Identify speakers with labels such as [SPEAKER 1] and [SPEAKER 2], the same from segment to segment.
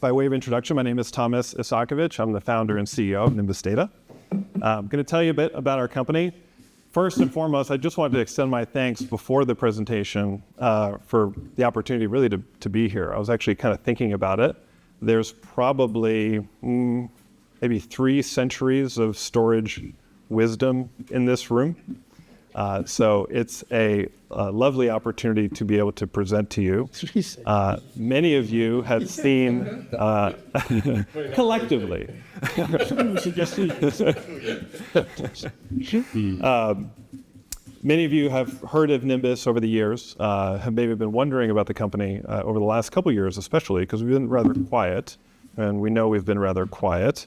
[SPEAKER 1] By way of introduction, my name is Thomas Isakovich. I'm the founder and CEO of Nimbus Data. I'm going to tell you a bit about our company. First and foremost, I just wanted to extend my thanks before the presentation for the opportunity really to be here. I was actually kind of thinking about it. There's probably maybe 3 centuries of storage wisdom in this room. So it's a lovely opportunity to be able to present to you. Many of you have seen, collectively, many of you have heard of Nimbus over the years, have maybe been wondering about the company over the last couple years, especially because we've been rather quiet, and we know we've been rather quiet.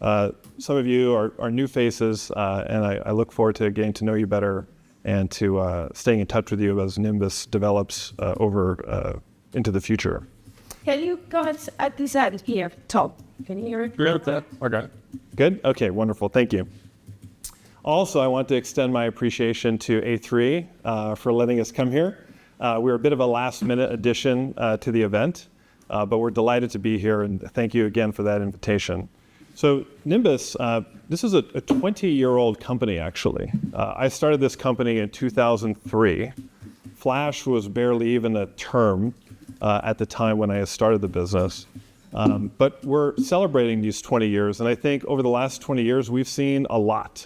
[SPEAKER 1] Some of you are new faces, and I look forward to getting to know you better and to staying in touch with you as Nimbus develops over into the future.
[SPEAKER 2] Can you go ahead at this end here, Tom? Can you hear it?
[SPEAKER 1] Okay. Good? Okay, wonderful. Thank you. Also, I want to extend my appreciation to A3 for letting us come here. We're a bit of a last-minute addition to the event, but we're delighted to be here, and thank you again for that invitation. So Nimbus, this is a 20-year-old company, actually. I started this company in 2003. Flash was barely even a term at the time when I started the business. But we're celebrating these 20 years, and I think over the last 20 years, we've seen a lot.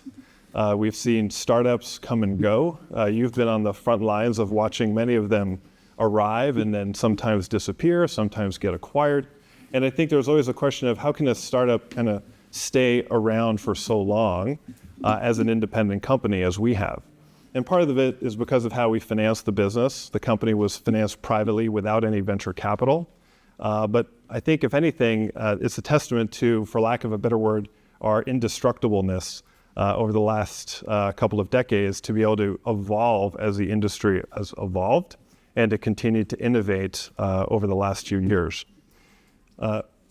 [SPEAKER 1] We've seen startups come and go. You've been on the front lines of watching many of them arrive and then sometimes disappear, sometimes get acquired. And I think there's always a question of how can a startup kind of stay around for so long as an independent company as we have. And part of it is because of how we financed the business. The company was financed privately without any venture capital. But I think if anything, it's a testament to, for lack of a better word, our indestructibleness over the last couple of decades to be able to evolve as the industry has evolved and to continue to innovate over the last few years.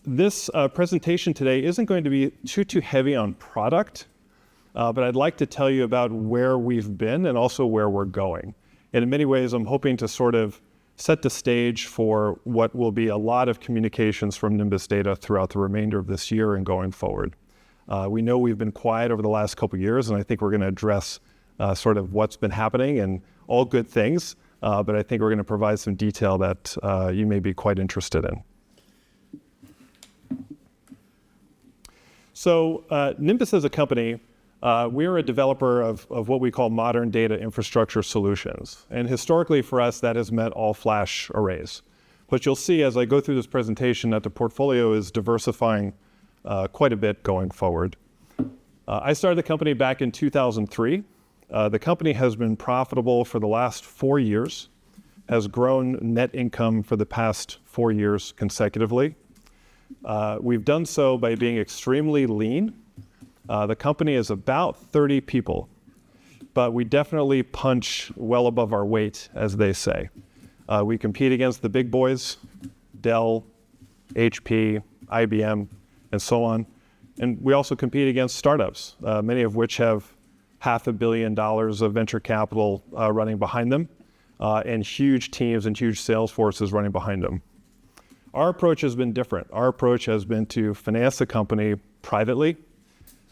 [SPEAKER 1] This presentation today isn't going to be too heavy on product, but I'd like to tell you about where we've been and also where we're going. And in many ways, I'm hoping to sort of set the stage for what will be a lot of communications from Nimbus Data throughout the remainder of this year and going forward. We know we've been quiet over the last couple of years, and I think we're going to address sort of what's been happening and all good things, but I think we're going to provide some detail that you may be quite interested in. So Nimbus as a company, we're a developer of what we call modern data infrastructure solutions. And historically for us, that has meant all flash arrays. But you'll see as I go through this presentation that the portfolio is diversifying quite a bit going forward. I started the company back in 2003. The company has been profitable for the last 4 years, has grown net income for the past 4 years consecutively. We've done so by being extremely lean. The company is about 30 people, but we definitely punch well above our weight, as they say. We compete against the big boys, Dell, HP, IBM, and so on. And we also compete against startups, many of which have $500 million of venture capital running behind them, and huge teams and huge sales forces running behind them. Our approach has been different. Our approach has been to finance the company privately.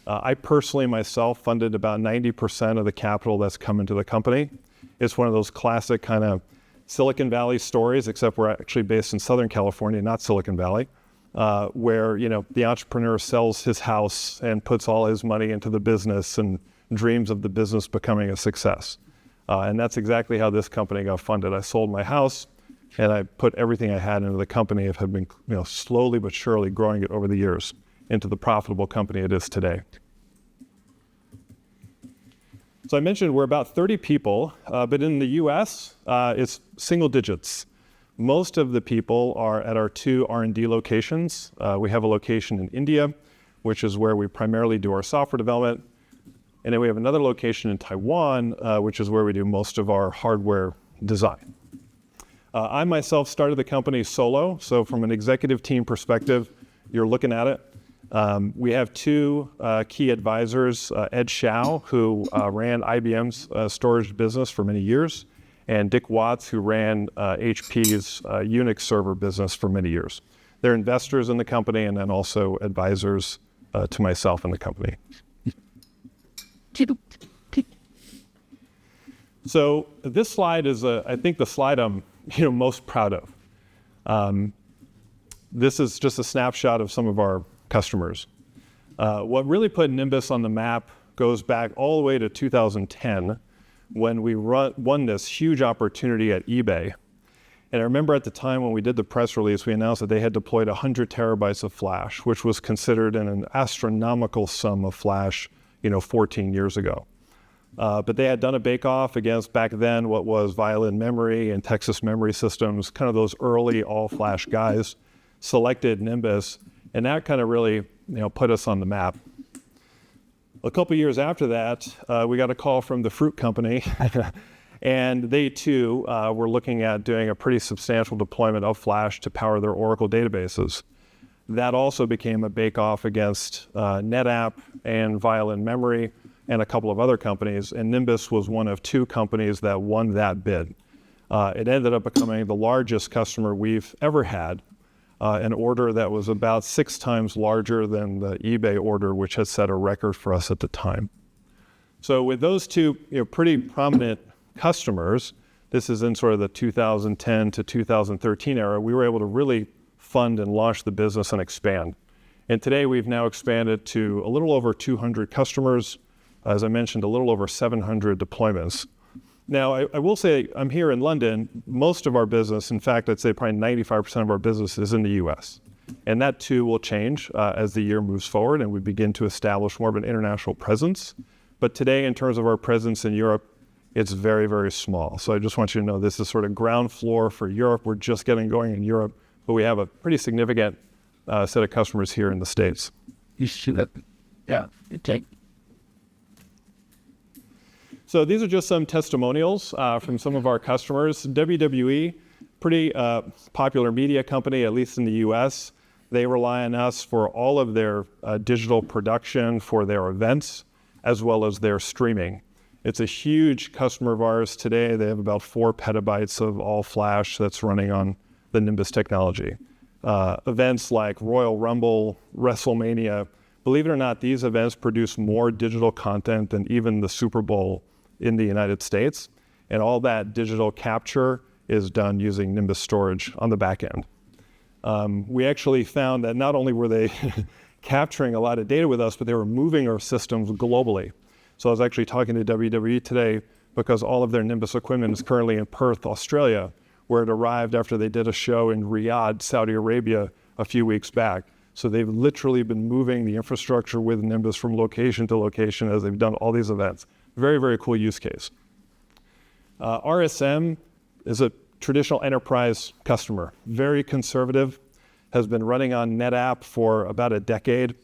[SPEAKER 1] I personally myself funded about 90% of the capital that's come into the company. It's one of those classic kind of Silicon Valley stories, except we're actually based in Southern California, not Silicon Valley, where the entrepreneur sells his house and puts all his money into the business and dreams of the business becoming a success. And that's exactly how this company got funded. I sold my house, and I put everything I had into the company. Have been slowly but surely growing it over the years into the profitable company it is today. So I mentioned we're about 30 people, but in the US, it's single digits. Most of the people are at our 2 R&D locations. We have a location in India, which is where we primarily do our software development. And then we have another location in Taiwan, which is where we do most of our hardware design. I myself started the company solo, so from an executive team perspective, you're looking at it. We have two key advisors, Ed Shao, who ran IBM's storage business for many years, and Dick Watts, who ran HP's Unix server business for many years. They're investors in the company and then also advisors to myself and the company. So this slide is, I think, the slide I'm most proud of. This is just a snapshot of some of our customers. What really put Nimbus on the map goes back all the way to 2010 when we won this huge opportunity at eBay. And I remember at the time when we did the press release, we announced that they had deployed 100 terabytes of flash, which was considered an astronomical sum of flash 14 years ago. But they had done a bake-off against, back then, what was Violin Memory and Texas Memory Systems, kind of those early all-flash guys, selected Nimbus, and that kind of really put us on the map. A couple years after that, we got a call from the fruit company, and they too were looking at doing a pretty substantial deployment of flash to power their Oracle databases. That also became a bake-off against NetApp and Violin Memory and a couple of other companies, and Nimbus was one of two companies that won that bid. It ended up becoming the largest customer we've ever had, an order that was about 6 times larger than the eBay order, which had set a record for us at the time. So with those two pretty prominent customers, this is in sort of the 2010 to 2013 era, we were able to really fund and launch the business and expand. And today we've now expanded to a little over 200 customers, as I mentioned, a little over 700 deployments. Now, I will say I'm here in London. Most of our business, in fact, I'd say probably 95% of our business is in the US. And that too will change as the year moves forward and we begin to establish more of an international presence. But today, in terms of our presence in Europe, it's very, very small. So I just want you to know this is sort of ground floor for Europe. We're just getting going in Europe, but we have a pretty significant set of customers here in the States.
[SPEAKER 3] Yeah, okay.
[SPEAKER 1] So these are just some testimonials from some of our customers. WWE, pretty popular media company, at least in the US. They rely on us for all of their digital production for their events, as well as their streaming. It's a huge customer of ours today. They have about 4 petabytes of all flash that's running on the Nimbus technology. Events like Royal Rumble, WrestleMania, believe it or not, these events produce more digital content than even the Super Bowl in the United States. And all that digital capture is done using Nimbus storage on the back end. We actually found that not only were they capturing a lot of data with us, but they were moving our systems globally. So I was actually talking to WWE today because all of their Nimbus equipment is currently in Perth, Australia, where it arrived after they did a show in Riyadh, Saudi Arabia, a few weeks back. So they've literally been moving the infrastructure with Nimbus from location to location as they've done all these events. Very, very cool use case. RSM is a traditional enterprise customer, very conservative, has been running on NetApp for about a decade,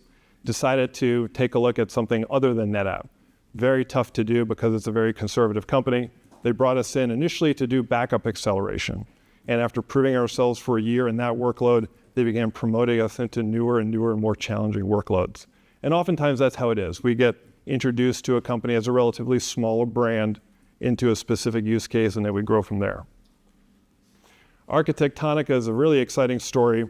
[SPEAKER 1] decided to take a look at something other than NetApp. Very tough to do because it's a very conservative company. They brought us in initially to do backup acceleration. And after proving ourselves for a year in that workload, they began promoting us into newer and more challenging workloads. And oftentimes that's how it is. We get introduced to a company as a relatively smaller brand into a specific use case, and then we grow from there. Architectonica is a really exciting story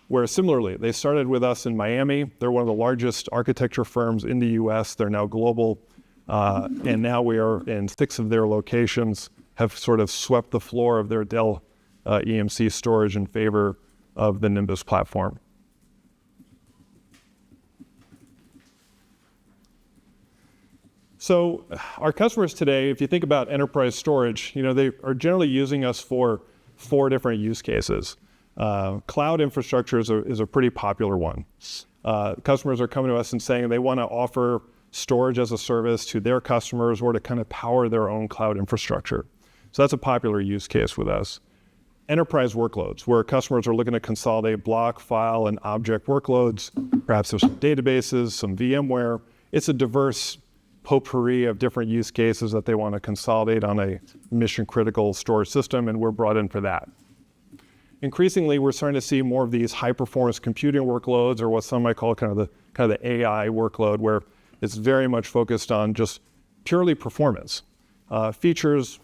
[SPEAKER 1] where similarly, they started with us in Miami. They're one of the largest architecture firms in the US. They're now global. And now we are in 6 of their locations, have sort of swept the floor of their Dell EMC storage in favor of the Nimbus platform. So our customers today, if you think about enterprise storage, they are generally using us for 4 different use cases. Cloud infrastructure is a pretty popular one. Customers are coming to us and saying they want to offer storage as a service to their customers or to kind of power their own cloud infrastructure. So that's a popular use case with us. Enterprise workloads, where customers are looking to consolidate block, file, and object workloads. Perhaps there's some databases, some VMware. It's a diverse potpourri of different use cases that they want to consolidate on a mission-critical storage system, and we're brought in for that. increasingly we're starting to see more of these high performance computing workloads, or what some might call kind of the AI workload, where it's very much focused on just purely performance. Features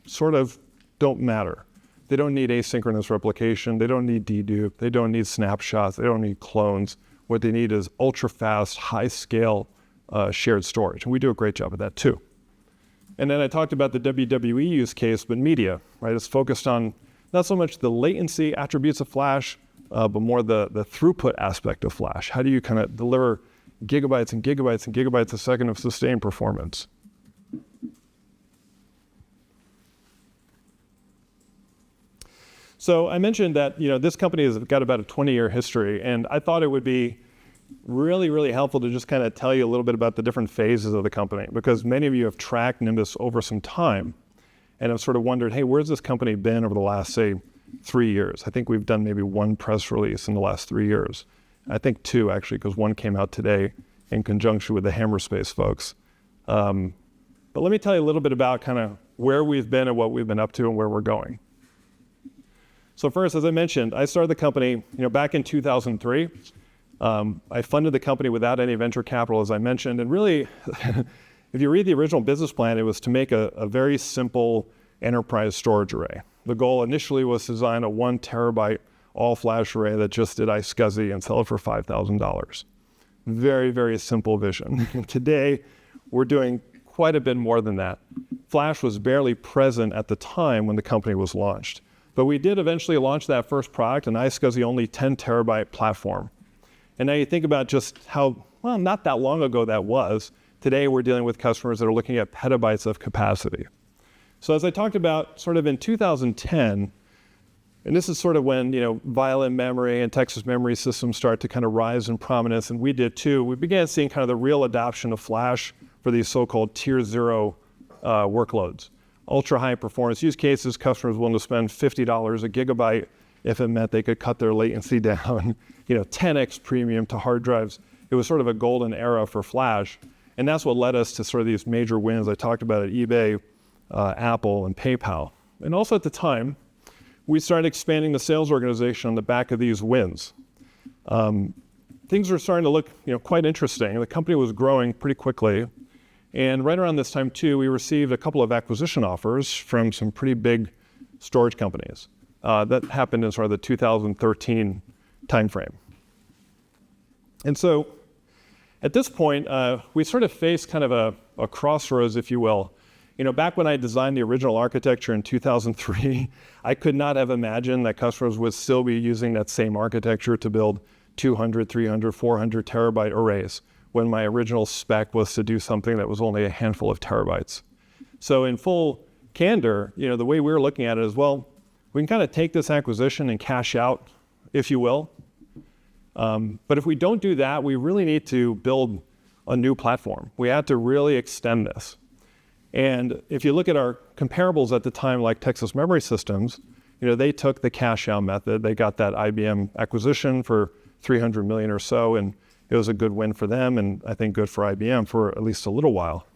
[SPEAKER 1] sort of don't matter. They don't need asynchronous replication. They don't need dedupe. They don't need snapshots. They don't need clones. What they need is ultra-fast, high-scale shared storage. And we do a great job of that too. And then I talked about the WWE use case, but media, right? It's focused on not so much the latency attributes of Flash, but more the throughput aspect of Flash. How do you kind of deliver gigabytes and gigabytes and gigabytes a second of sustained performance? So I mentioned that this company has got about a 20-year history, and I thought it would be really, really helpful to just kind of tell you a little bit about the different phases of the company, because many of you have tracked Nimbus over some time and have sort of wondered, hey, where's this company been over the last, say, 3 years? I think we've done maybe one press release in the last 3 years. I think two, actually, because one came out today in conjunction with the Hammerspace folks. But let me tell you a little bit about kind of where we've been and what we've been up to and where we're going. So first, as I mentioned, I started the company back in 2003. I funded the company without any venture capital, as I mentioned. And really, if you read the original business plan, it was to make a very simple enterprise storage array. The goal initially was to design a 1 terabyte all-flash array that just did iSCSI and sell it for $5,000. Very, very simple vision. Today, we're doing quite a bit more than that. Flash was barely present at the time when the company was launched. But we did eventually launch that first product, an iSCSI only 10 terabyte platform. And now you think about just how, well, not that long ago that was. Today we're dealing with customers that are looking at petabytes of capacity. So as I talked about sort of in 2010, and this is sort of when Violin memory and Texas memory systems start to kind of rise in prominence, and we did too, we began seeing kind of the real adoption of Flash for these so-called tier 0 workloads. Ultra high performance use cases, customers willing to spend $50 a gigabyte if it meant they could cut their latency down, 10x premium to hard drives. It was sort of a golden era for Flash. And that's what led us to sort of these major wins I talked about at eBay, Apple, and PayPal. And also at the time, we started expanding the sales organization on the back of these wins. Things were starting to look quite interesting. The company was growing pretty quickly. And right around this time, too, we received a couple of acquisition offers from some pretty big storage companies. That happened in sort of the 2013 timeframe. And so at this point, we sort of faced kind of a crossroads, if you will. Back when I designed the original architecture in 2003, I could not have imagined that customers would still be using that same architecture to build 200, 300, 400 terabyte arrays, when my original spec was to do something that was only a handful of terabytes. So in full candor, the way we were looking at it is, well, we can kind of take this acquisition and cash out, if you will. But if we don't do that, we really need to build a new platform. We had to really extend this. And if you look at our comparables at the time, like Texas Memory Systems, they took the cash out method. They got that IBM acquisition for $300 million or so, and it was a good win for them, and I think good for IBM for at least a little while.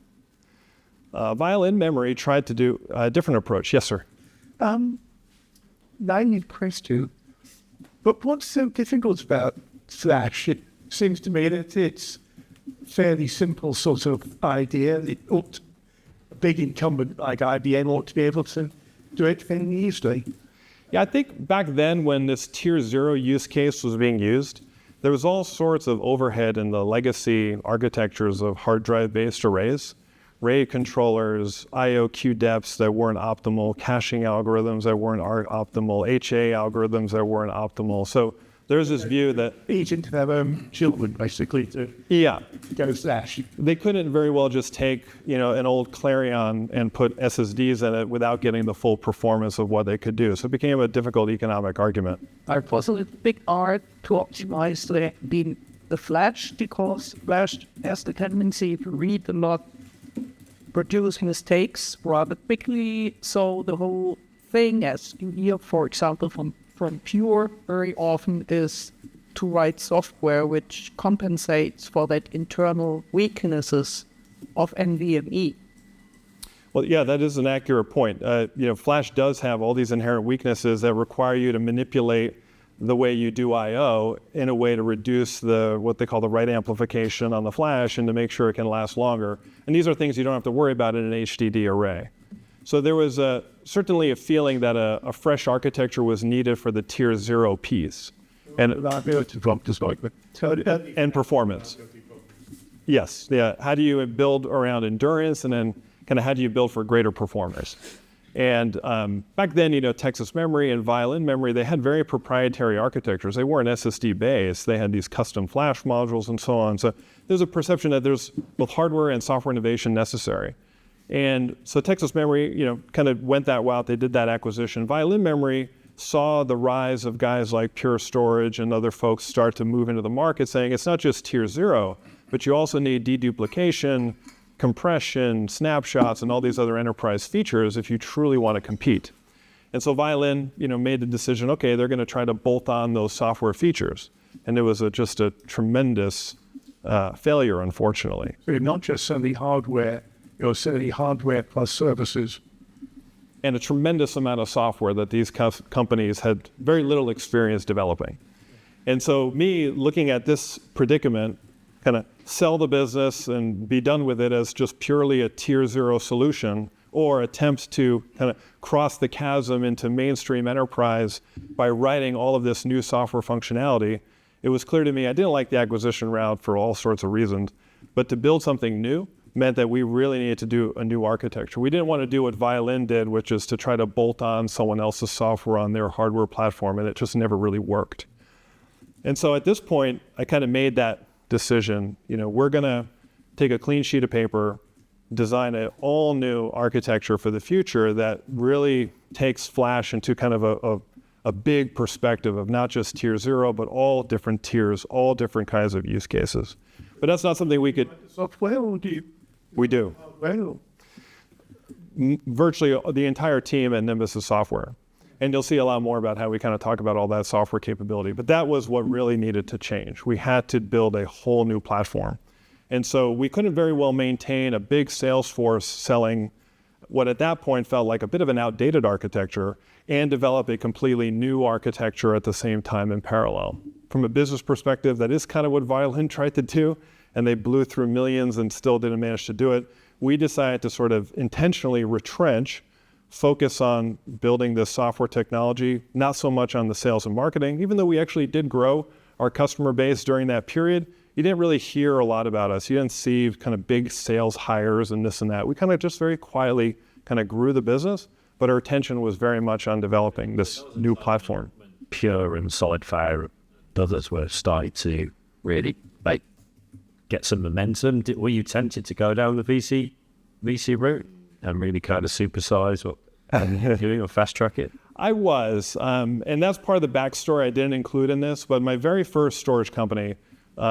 [SPEAKER 1] Violin Memory tried to do a different approach. Yes, sir.
[SPEAKER 3] I need question. But what's so difficult about Flash? It seems to me that it's a fairly simple sort of idea. A big incumbent like IBM ought to be able to do it fairly easily.
[SPEAKER 1] Yeah, I think back then when this tier 0 use case was being used, there was all sorts of overhead in the legacy architectures of hard drive-based arrays, RAID controllers, I/O queue depths that weren't optimal, caching algorithms that weren't optimal, HA algorithms that weren't optimal. So there's this view that
[SPEAKER 3] each into their own children, basically, to go Flash.
[SPEAKER 1] They couldn't very well just take an old Clarion and put SSDs in it without getting the full performance of what they could do. So it became a difficult economic argument.
[SPEAKER 4] It was a big art to optimize the Flash, because Flash has the tendency to read a lot, produce mistakes rather quickly. So the whole thing, as you hear, for example, from Pure very often, is to write software which compensates for that internal weaknesses of NVMe.
[SPEAKER 1] Well, yeah, that is an accurate point. Flash does have all these inherent weaknesses that require you to manipulate the way you do I/O in a way to reduce what they call the write amplification on the flash and to make sure it can last longer. And these are things you don't have to worry about in an HDD array. So there was certainly a feeling that a fresh architecture was needed for the tier 0 piece. And performance. Yes, yeah. How do you build around endurance, and then kind of how do you build for greater performance? And back then, Texas Memory and Violin Memory, they had very proprietary architectures. They weren't SSD based. They had these custom flash modules and so on. So there's a perception that there's both hardware and software innovation necessary. And so Texas Memory, kind of went that route. They did that acquisition. Violin Memory saw the rise of guys like Pure Storage and other folks start to move into the market saying it's not just tier 0, but you also need deduplication, compression, snapshots, and all these other enterprise features if you truly want to compete. And so Violin, made the decision, okay, they're going to try to bolt on those software features. And it was just a tremendous failure, unfortunately.
[SPEAKER 3] So you're not just selling hardware, you're selling hardware plus services.
[SPEAKER 1] And a tremendous amount of software that these companies had very little experience developing. And so me looking at this predicament, kind of sell the business and be done with it as just purely a tier 0 solution, or attempt to kind of cross the chasm into mainstream enterprise by writing all of this new software functionality, it was clear to me I didn't like the acquisition route for all sorts of reasons, but to build something new meant that we really needed to do a new architecture. We didn't want to do what Violin did, which is to try to bolt on someone else's software on their hardware platform, and it just never really worked. And so at this point, I kind of made that decision. We're going to take a clean sheet of paper, design an all new architecture for the future that really takes Flash into kind of a big perspective of not just tier 0, but all different tiers, all different kinds of use cases. But that's not something we could.
[SPEAKER 3] Software, or do you?
[SPEAKER 1] We do.
[SPEAKER 3] Well,
[SPEAKER 1] Virtually the entire team at Nimbus is software. And you'll see a lot more about how we kind of talk about all that software capability. But that was what really needed to change. We had to build a whole new platform. And so we couldn't very well maintain a big sales force selling what at that point felt like a bit of an outdated architecture and develop a completely new architecture at the same time in parallel. From a business perspective, that is kind of what Violin tried to do, and they blew through millions and still didn't manage to do it. We decided to sort of intentionally retrench, focus on building this software technology, not so much on the sales and marketing. Even though we actually did grow our customer base during that period, you didn't really hear a lot about us. You didn't see kind of big sales hires and this and that. We kind of just very quietly kind of grew the business, but our attention was very much on developing this new platform.
[SPEAKER 5] Pure and Solid Fire, others were starting to really get some momentum. Were you tempted to go down the VC route and really kind of supersize what you're doing or fast track it?
[SPEAKER 1] I was, and that's part of the backstory I didn't include in this, but my very first storage company,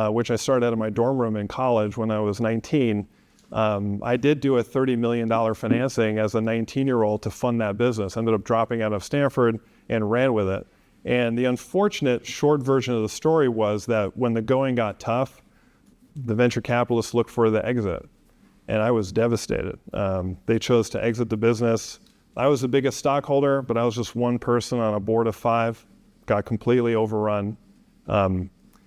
[SPEAKER 1] which I started out of my dorm room in college when I was 19, I did do a $30 million financing as a 19-year-old to fund that business. Ended up dropping out of Stanford and ran with it. And the unfortunate short version of the story was that when the going got tough, the venture capitalists looked for the exit. And I was devastated. They chose to exit the business. I was the biggest stockholder, but I was just one person on a board of 5, got completely overrun.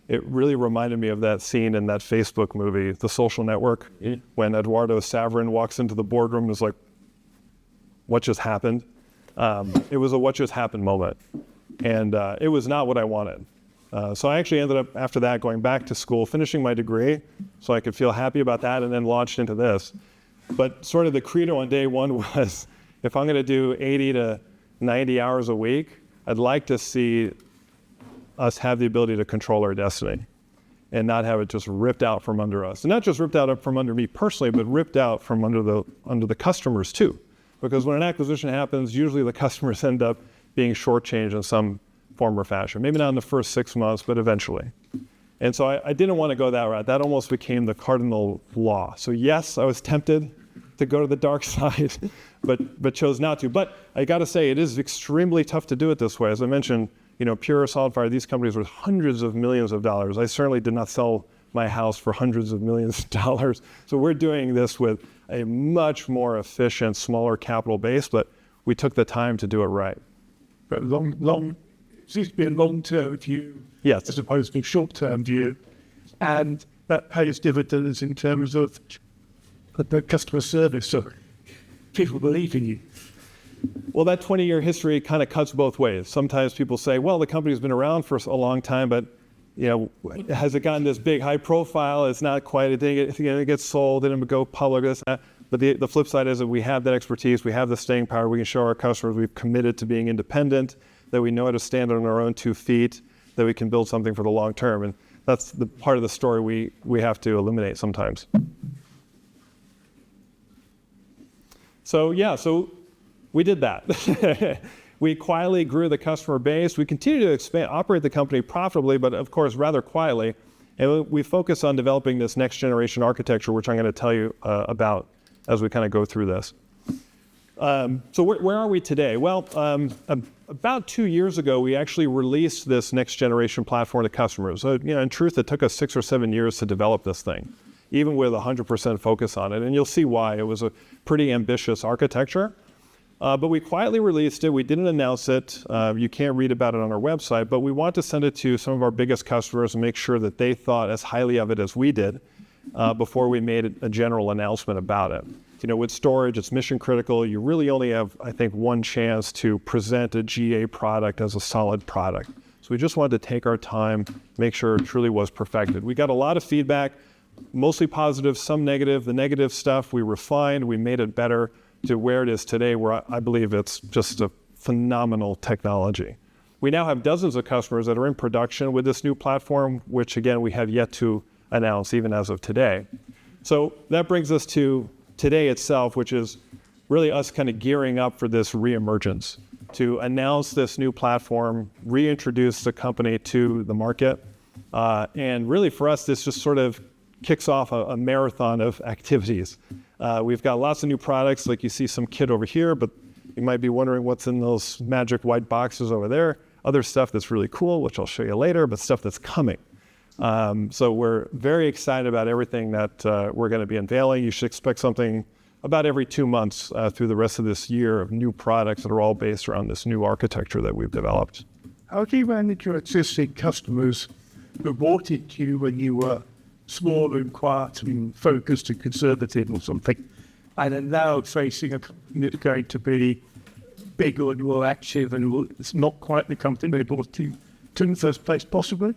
[SPEAKER 1] It really reminded me of that scene in that Facebook movie, The Social Network, when Eduardo Saverin walks into the boardroom and is like, what just happened? It was a what just happened moment. And it was not what I wanted. So I actually ended up, after that, going back to school, finishing my degree so I could feel happy about that, and then launched into this. But sort of the credo on day one was, if I'm going to do 80 to 90 hours a week, I'd like to see us have the ability to control our destiny and not have it just ripped out from under us. And not just ripped out from under me personally, but ripped out from under the customers too. Because when an acquisition happens, usually the customers end up being shortchanged in some form or fashion. Maybe not in the first 6 months, but eventually. And so I didn't want to go that route. That almost became the cardinal law. So yes, I was tempted to go to the dark side, but chose not to. But I got to say, it is extremely tough to do it this way. As I mentioned, Pure, Solid Fire, these companies were hundreds of millions of dollars. I certainly did not sell my house for hundreds of millions of dollars. So we're doing this with a much more efficient, smaller capital base, but we took the time to do it right.
[SPEAKER 3] But it seems to be a long-term view
[SPEAKER 1] Yes.
[SPEAKER 3] as opposed to a short-term view. And that pays dividends in terms of the customer service. So people believe in you.
[SPEAKER 1] Well, that 20-year history kind of cuts both ways. Sometimes people say, well, the company's been around for a long time, but has it gotten this big high profile? It's not quite. It gets sold, it didn't go public, this, that. But the flip side is that we have that expertise, we have the staying power, we can show our customers we've committed to being independent, that we know how to stand on our own 2 feet, that we can build something for the long term. And that's the part of the story we have to eliminate sometimes. So we did that. We quietly grew the customer base. We continue to expand, operate the company profitably, but of course rather quietly. And we focus on developing this next generation architecture, which I'm going to tell you about as we kind of go through this. So where are we today? Well, about 2 years ago, we actually released this next generation platform to customers. So, in truth, it took us 6 or 7 years to develop this thing, even with 100% focus on it. And you'll see why. It was a pretty ambitious architecture. But we quietly released it. We didn't announce it. You can't read about it on our website, but we want to send it to some of our biggest customers and make sure that they thought as highly of it as we did before we made a general announcement about it. With storage, it's mission critical. You really only have, I think, one chance to present a GA product as a solid product. So we just wanted to take our time, make sure it truly was perfected. We got a lot of feedback, mostly positive, some negative. The negative stuff we refined, we made it better to where it is today, where I believe it's just a phenomenal technology. We now have dozens of customers that are in production with this new platform, which again, we have yet to announce even as of today. So that brings us to today itself, which is really us kind of gearing up for this reemergence, to announce this new platform, reintroduce the company to the market. And really for us, this just sort of kicks off a marathon of activities. We've got lots of new products, like you see some kit over here, but you might be wondering what's in those magic white boxes over there. Other stuff that's really cool, which I'll show you later, but stuff that's coming. So we're very excited about everything that we're going to be unveiling. You should expect something about every 2 months through the rest of this year of new products that are all based around this new architecture that we've developed.
[SPEAKER 3] How do you manage your existing customers who bought into you when you were small and quiet and focused and conservative or something, and are now facing a company that's going to be bigger and more active and it's not quite the company they bought you to in the first place, possibly?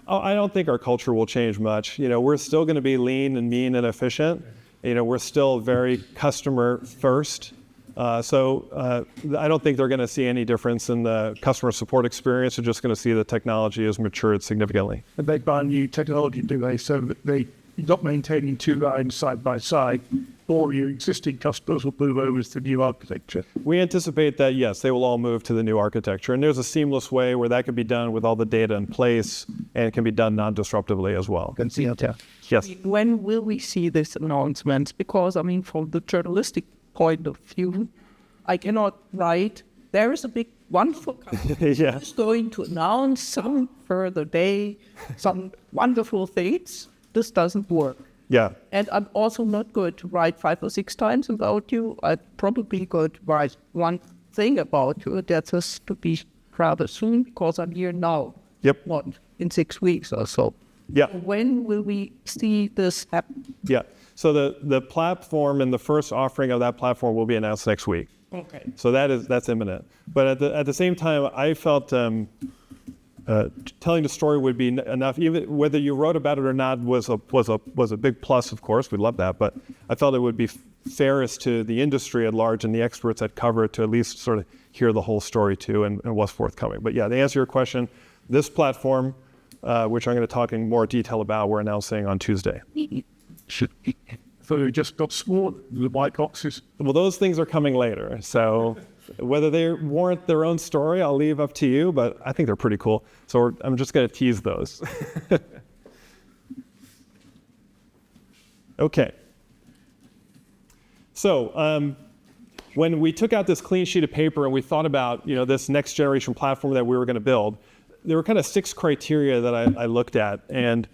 [SPEAKER 1] Oh, I don't think our culture will change much. We're still going to be lean and mean and efficient. We're still very customer first. So I don't think they're going to see any difference in the customer support experience. They're just going to see the technology has matured significantly.
[SPEAKER 3] And they buy new technology, do they? So that you're not maintaining 2 lines side by side, or your existing customers will move over to the new architecture.
[SPEAKER 1] We anticipate that, yes, they will all move to the new architecture. And there's a seamless way where that can be done with all the data in place, and it can be done non-disruptively as well.
[SPEAKER 3] Can see it.
[SPEAKER 1] Yes.
[SPEAKER 4] When will we see this announcement? Because, from the journalistic point of view, I cannot write, there is a big, wonderful company
[SPEAKER 1] Yeah.
[SPEAKER 4] who's going to announce some further day, some wonderful things. This doesn't work.
[SPEAKER 1] Yeah.
[SPEAKER 4] And I'm also not going to write 5 or 6 times about you. I'm probably going to write one thing about you. That has to be rather soon because I'm here now.
[SPEAKER 1] Yep.
[SPEAKER 4] What, in 6 weeks or so.
[SPEAKER 1] Yeah.
[SPEAKER 4] When will we see this happen?
[SPEAKER 1] Yeah. So the platform and the first offering of that platform will be announced next week.
[SPEAKER 4] Okay.
[SPEAKER 1] So that's imminent. But at the same time, I felt telling the story would be enough. Even whether you wrote about it or not was a big plus. Of course, we love that. But I felt it would be fairest to the industry at large and the experts that cover it to at least sort of hear the whole story too and what's forthcoming. But yeah, to answer your question, this platform, which I'm going to talk in more detail about, we're announcing on Tuesday.
[SPEAKER 3] So they just got small, the white boxes.
[SPEAKER 1] Well, those things are coming later. So whether they warrant their own story, I'll leave up to you, but I think they're pretty cool. So I'm just going to tease those. Okay. So when we took out this clean sheet of paper and we thought about, this next generation platform that we were going to build, there were kind of 6 criteria that I looked at. And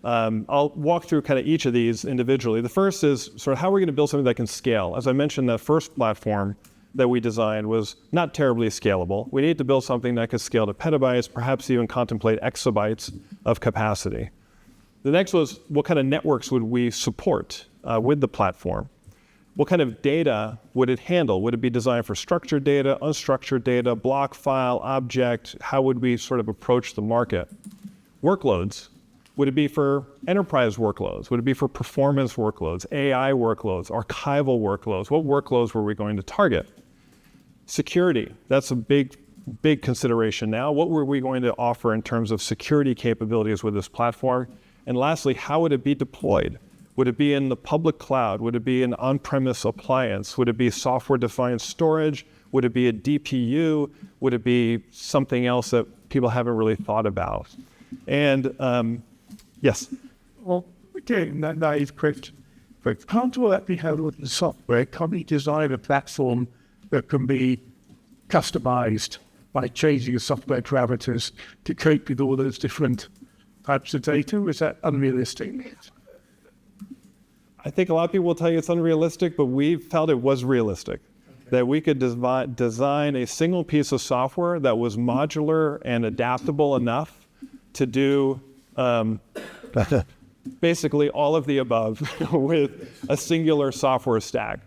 [SPEAKER 1] I'll walk through kind of each of these individually. The first is sort of how we're going to build something that can scale. As I mentioned, that first platform that we designed was not terribly scalable. We need to build something that could scale to petabytes, perhaps even contemplate exabytes of capacity. The next was, what kind of networks would we support with the platform? What kind of data would it handle? Would it be designed for structured data, unstructured data, block, file, object? How would we sort of approach the market? Workloads. Would it be for enterprise workloads? Would it be for performance workloads, AI workloads, archival workloads? What workloads were we going to target? Security. That's a big consideration now. What were we going to offer in terms of security capabilities with this platform? And lastly, how would it be deployed? Would it be in the public cloud? Would it be an on-premise appliance? Would it be software-defined storage? Would it be a DPU? Would it be something else that people haven't really thought about? And yes?
[SPEAKER 3] Well, again, that naive question. But how do that be handled in software? Can we design a platform that can be customized by changing the software parameters to cope with all those different types of data? Is that unrealistic?
[SPEAKER 1] I think a lot of people will tell you it's unrealistic, but we felt it was realistic. That we could design a single piece of software that was modular and adaptable enough to do basically all of the above with a singular software stack.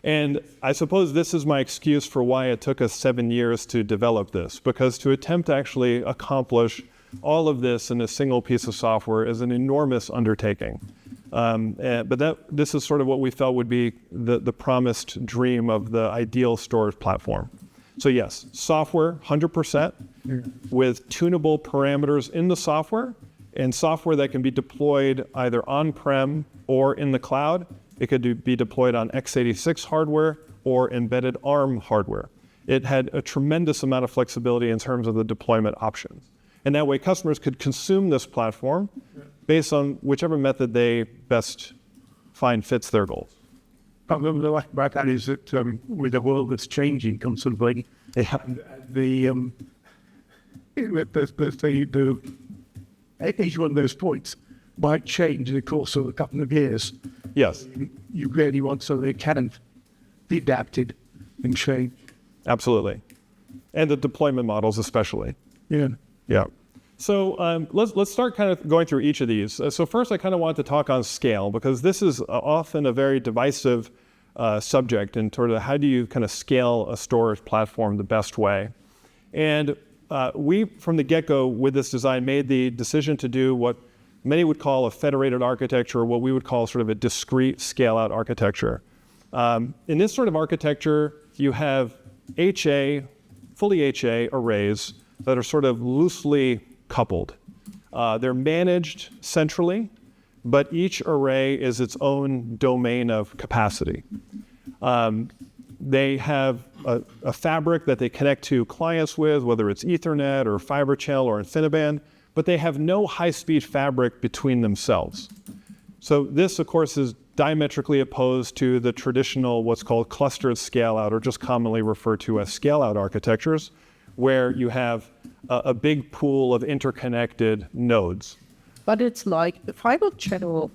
[SPEAKER 1] And I suppose this is my excuse for why it took us 7 years to develop this, because to attempt to actually accomplish all of this in a single piece of software is an enormous undertaking. But this is sort of what we felt would be the promised dream of the ideal storage platform. So yes, software, 100%, with tunable parameters in the software, and software that can be deployed either on-prem or in the cloud. It could be deployed on x86 hardware or embedded ARM hardware. It had a tremendous amount of flexibility in terms of the deployment options. And that way customers could consume this platform based on whichever method they best find fits their goals.
[SPEAKER 3] What I like about that is that with the world that's changing constantly, each one of those points might change in the course of a couple of years.
[SPEAKER 1] Yes.
[SPEAKER 3] You really want something that can be adapted and change.
[SPEAKER 1] Absolutely. And the deployment models especially.
[SPEAKER 3] Yeah.
[SPEAKER 1] Yeah. So let's start kind of going through each of these. So first, I kind of want to talk on scale, because this is often a very divisive subject in sort of how do you kind of scale a storage platform the best way. And we, from the get-go with this design, made the decision to do what many would call a federated architecture, or what we would call sort of a discrete scale-out architecture. In this sort of architecture, you have fully HA arrays that are sort of loosely coupled. They're managed centrally, but each array is its own domain of capacity. They have a fabric that they connect to clients with, whether it's Ethernet or Fiber Channel or InfiniBand, but they have no high-speed fabric between themselves. So this, of course, is diametrically opposed to the traditional what's called clustered scale-out, or just commonly referred to as scale-out architectures, where you have a big pool of interconnected nodes.
[SPEAKER 4] But it's like the fiber channel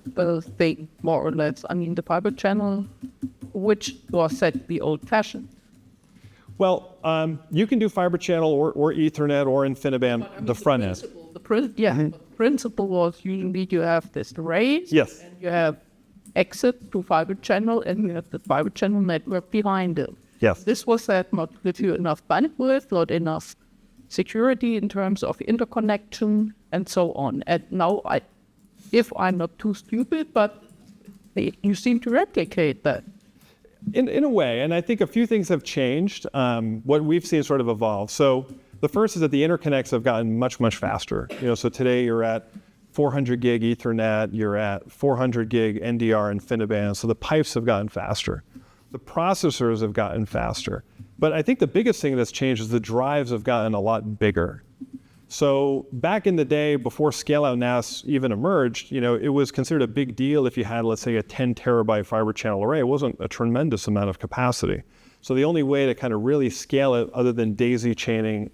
[SPEAKER 4] thing, more or less. I mean, the fiber channel, which was said to be old-fashioned.
[SPEAKER 1] Well, you can do Fiber Channel or Ethernet or InfiniBand, the front end.
[SPEAKER 4] The principle was usually you have this array,
[SPEAKER 1] Yes.
[SPEAKER 4] and you have exit to fiber channel, and you have the fiber channel network behind it.
[SPEAKER 1] Yes.
[SPEAKER 4] This was that not give you enough bandwidth, not enough security in terms of interconnection, and so on. And now, if I'm not too stupid, but you seem to replicate that.
[SPEAKER 1] In a way, and I think a few things have changed. What we've seen sort of evolve. So the first is that the interconnects have gotten much, much faster. So today you're at 400 gig Ethernet, you're at 400 gig NDR InfiniBand, so the pipes have gotten faster. The processors have gotten faster. But I think the biggest thing that's changed is the drives have gotten a lot bigger. So back in the day, before scale-out NAS even emerged, it was considered a big deal if you had, let's say, a 10 terabyte fiber channel array. It wasn't a tremendous amount of capacity. So the only way to kind of really scale it, other than daisy chaining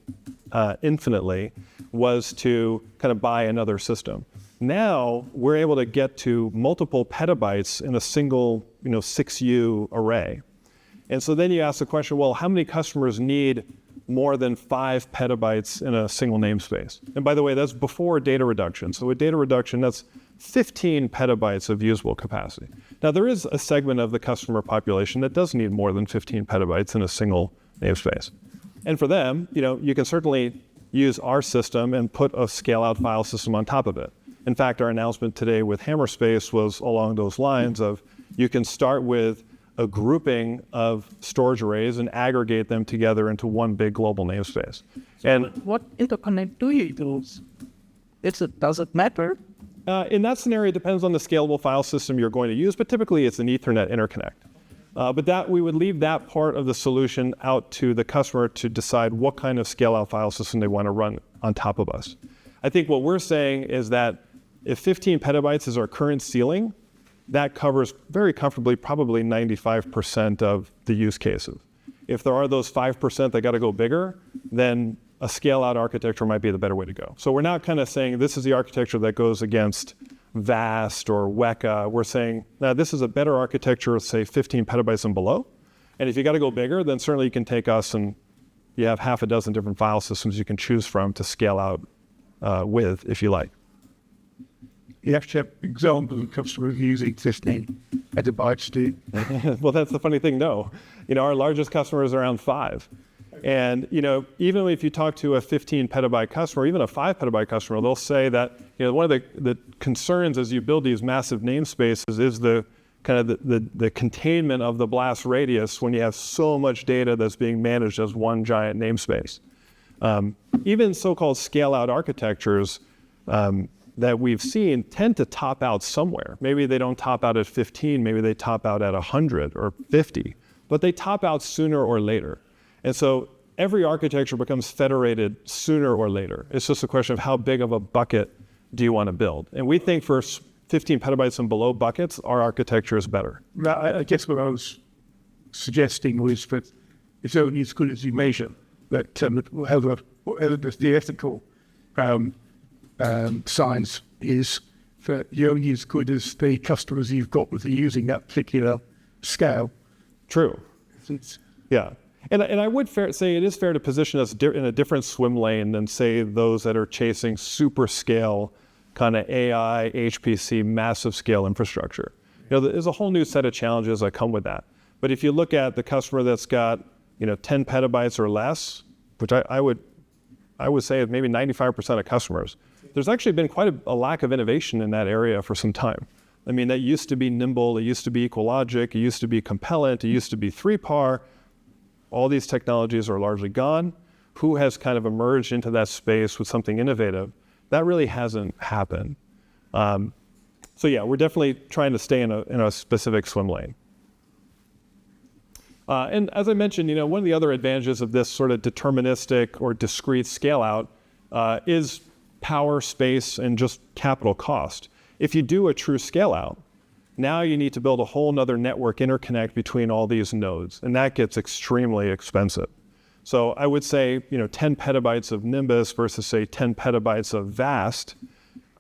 [SPEAKER 1] infinitely, was to kind of buy another system. Now we're able to get to multiple petabytes in a single 6U array. And so then you ask the question, well, how many customers need more than 5 petabytes in a single namespace? And by the way, that's before data reduction. So with data reduction, that's 15 petabytes of usable capacity. Now there is a segment of the customer population that does need more than 15 petabytes in a single namespace. And for them, you can certainly use our system and put a scale-out file system on top of it. In fact, our announcement today with Hammerspace was along those lines of you can start with a grouping of storage arrays and aggregate them together into one big global namespace. And
[SPEAKER 4] What interconnect do you use? Does it matter?
[SPEAKER 1] in that scenario, it depends on the scalable file system you're going to use, but typically it's an Ethernet interconnect. But we would leave that part of the solution out to the customer to decide what kind of scale-out file system they want to run on top of us. I think what we're saying is that if 15 petabytes is our current ceiling, that covers very comfortably probably 95% of the use cases. If there are those 5% that got to go bigger, then a scale-out architecture might be the better way to go. So we're not kind of saying this is the architecture that goes against VAST or Weka. We're saying, now this is a better architecture, say 15 petabytes and below. And if you got to go bigger, then certainly you can take us and you have half a dozen different file systems you can choose from to scale out with, if you like.
[SPEAKER 3] You have to have examples of customers using 15 petabytes to.
[SPEAKER 1] Well, that's the funny thing, no. Our largest customer is around 5. And, even if you talk to a 15 petabyte customer, even a 5 petabyte customer, they'll say that, one of the concerns as you build these massive namespaces is the kind of the containment of the blast radius when you have so much data that's being managed as one giant namespace. Even so-called scale-out architectures that we've seen tend to top out somewhere. Maybe they don't top out at 15, maybe they top out at 100 or 50, but they top out sooner or later. And so every architecture becomes federated sooner or later. It's just a question of how big of a bucket do you want to build. And we think for 15 petabytes and below buckets, our architecture is better.
[SPEAKER 3] I guess what I was suggesting was that it's only as good as you measure, that whatever the theoretical science is, that you're only as good as the customers you've got with using that particular scale.
[SPEAKER 1] True.
[SPEAKER 3] It's,
[SPEAKER 1] Yeah. And I would say it is fair to position us in a different swim lane than, say, those that are chasing super scale kind of AI, HPC, massive scale infrastructure. There's a whole new set of challenges that come with that. But if you look at the customer that's got 10 petabytes or less, which I would say is maybe 95% of customers, there's actually been quite a lack of innovation in that area for some time. I mean, that used to be Nimble, it used to be EqualLogic, it used to be Compellent, it used to be 3PAR. All these technologies are largely gone. Who has kind of emerged into that space with something innovative? That really hasn't happened. So yeah, we're definitely trying to stay in a specific swim lane. And as I mentioned, one of the other advantages of this sort of deterministic or discrete scale out is power, space, and just capital cost. If you do a true scale out, now you need to build a whole nother network interconnect between all these nodes, and that gets extremely expensive. So I would say, 10 petabytes of Nimbus versus say 10 petabytes of VAST,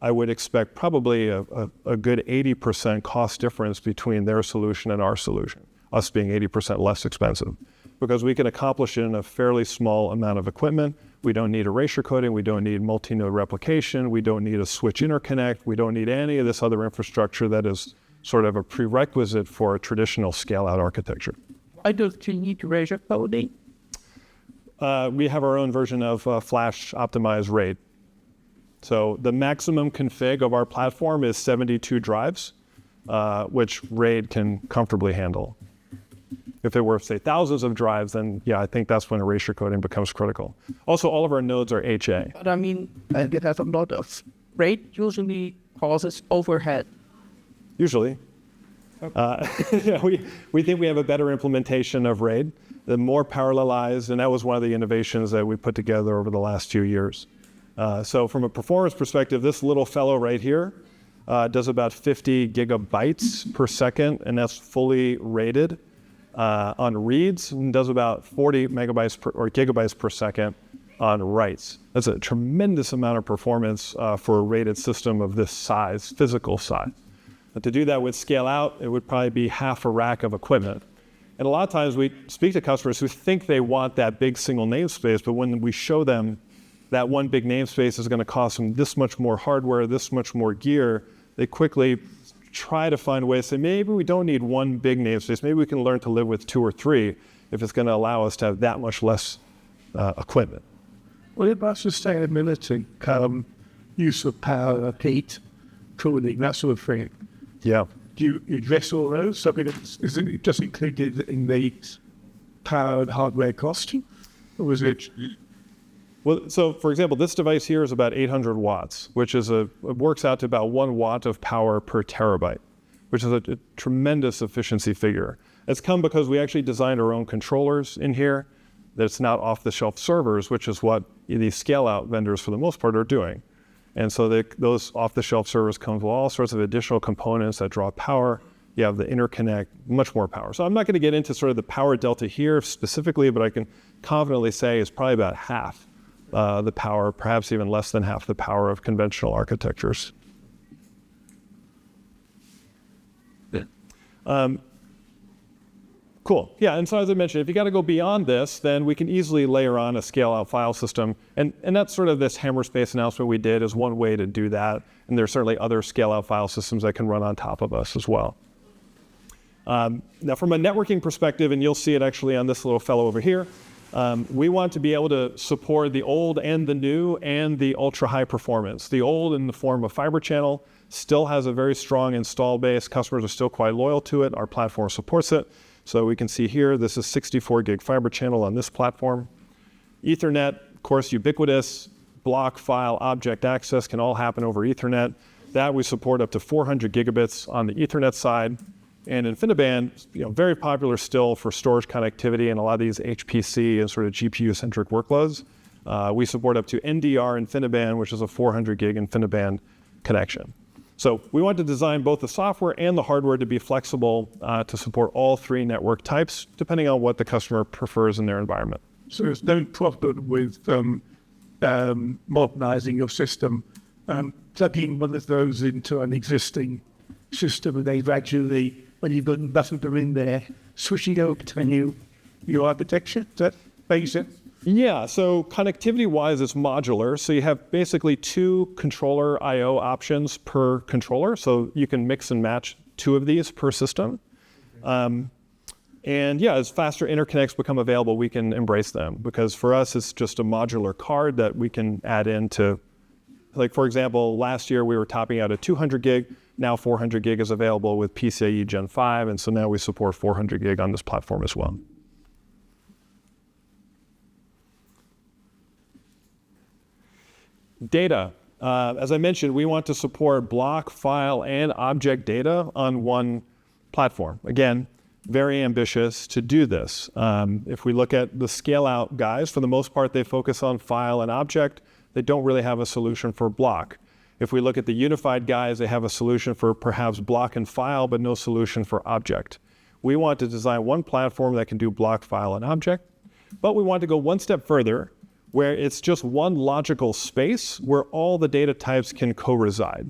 [SPEAKER 1] I would expect probably a good 80% cost difference between their solution and our solution, us being 80% less expensive, because we can accomplish it in a fairly small amount of equipment. We don't need erasure coding, we don't need multi-node replication, we don't need a switch interconnect, we don't need any of this other infrastructure that is sort of a prerequisite for a traditional scale-out architecture.
[SPEAKER 4] Why don't you need erasure coding?
[SPEAKER 1] We have our own version of Flash optimized RAID. So the maximum config of our platform is 72 drives, which RAID can comfortably handle. If it were, say, thousands of drives, then yeah, I think that's when erasure coding becomes critical. Also, all of our nodes are HA.
[SPEAKER 4] But I mean, it has a lot of RAID usually causes overhead.
[SPEAKER 1] Usually. Yeah, we think we have a better implementation of RAID, the more parallelized, and that was one of the innovations that we put together over the last few years. So from a performance perspective, this little fellow right here does about 50 gigabytes per second, and that's fully rated on reads, and does about 40 megabytes or gigabytes per second on writes. That's a tremendous amount of performance for a rated system of this size, physical size. But to do that with scale out, it would probably be half a rack of equipment. And a lot of times we speak to customers who think they want that big single namespace, but when we show them that one big namespace is going to cost them this much more hardware, this much more gear, they quickly try to find ways to say, maybe we don't need one big namespace. Maybe we can learn to live with 2 or 3 if it's going to allow us to have that much less equipment.
[SPEAKER 3] What about sustainability, use of power, heat, cooling, that sort of thing?
[SPEAKER 1] Yeah.
[SPEAKER 3] Do you address all those? I mean, is it just included in the power and hardware cost? Or was it?
[SPEAKER 1] Well, so for example, this device here is about 800 watts, which is it works out to about 1 watt of power per terabyte, which is a tremendous efficiency figure. It's come because we actually designed our own controllers in here. That's not off-the-shelf servers, which is what these scale-out vendors, for the most part, are doing. And so those off-the-shelf servers come with all sorts of additional components that draw power. You have the interconnect, much more power. So I'm not going to get into sort of the power delta here specifically, but I can confidently say it's probably about half the power, perhaps even less than half the power of conventional architectures. Cool. Yeah, and so as I mentioned, if you got to go beyond this, then we can easily layer on a scale-out file system. And that's sort of this Hammerspace announcement we did is one way to do that. And there's certainly other scale-out file systems that can run on top of us as well. Now, from a networking perspective, and you'll see it actually on this little fellow over here, we want to be able to support the old and the new and the ultra-high performance. The old in the form of fiber channel still has a very strong install base. Customers are still quite loyal to it. Our platform supports it. So we can see here, this is 64 gig fiber channel on this platform. Ethernet, of course, ubiquitous, block, file, object access can all happen over Ethernet. That we support up to 400 gigabits on the Ethernet side. And InfiniBand, very popular still for storage connectivity and a lot of these HPC and sort of GPU-centric workloads. We support up to NDR InfiniBand, which is a 400 gig InfiniBand connection. So we want to design both the software and the hardware to be flexible to support all 3 network types, depending on what the customer prefers in their environment.
[SPEAKER 3] So there's no problem with modernizing your system, plugging one of those into an existing system, and they gradually, when you've got enough of them in there, switching over to a new architecture. Is that basic?
[SPEAKER 1] Yeah, so connectivity-wise, it's modular. So you have basically 2 controller I/O options per controller. So you can mix and match 2 of these per system. And yeah, as faster interconnects become available, we can embrace them. Because for us, it's just a modular card that we can add into. Like, for example, last year we were topping out at 200 gig. Now 400 gig is available with PCIe Gen 5. And so now we support 400 gig on this platform as well. Data. As I mentioned, we want to support block, file, and object data on one platform. Again, very ambitious to do this. If we look at the scale-out guys, for the most part, they focus on file and object. They don't really have a solution for block. If we look at the unified guys, they have a solution for perhaps block and file, but no solution for object. We want to design one platform that can do block, file, and object, but we want to go one step further, where it's just one logical space where all the data types can co-reside.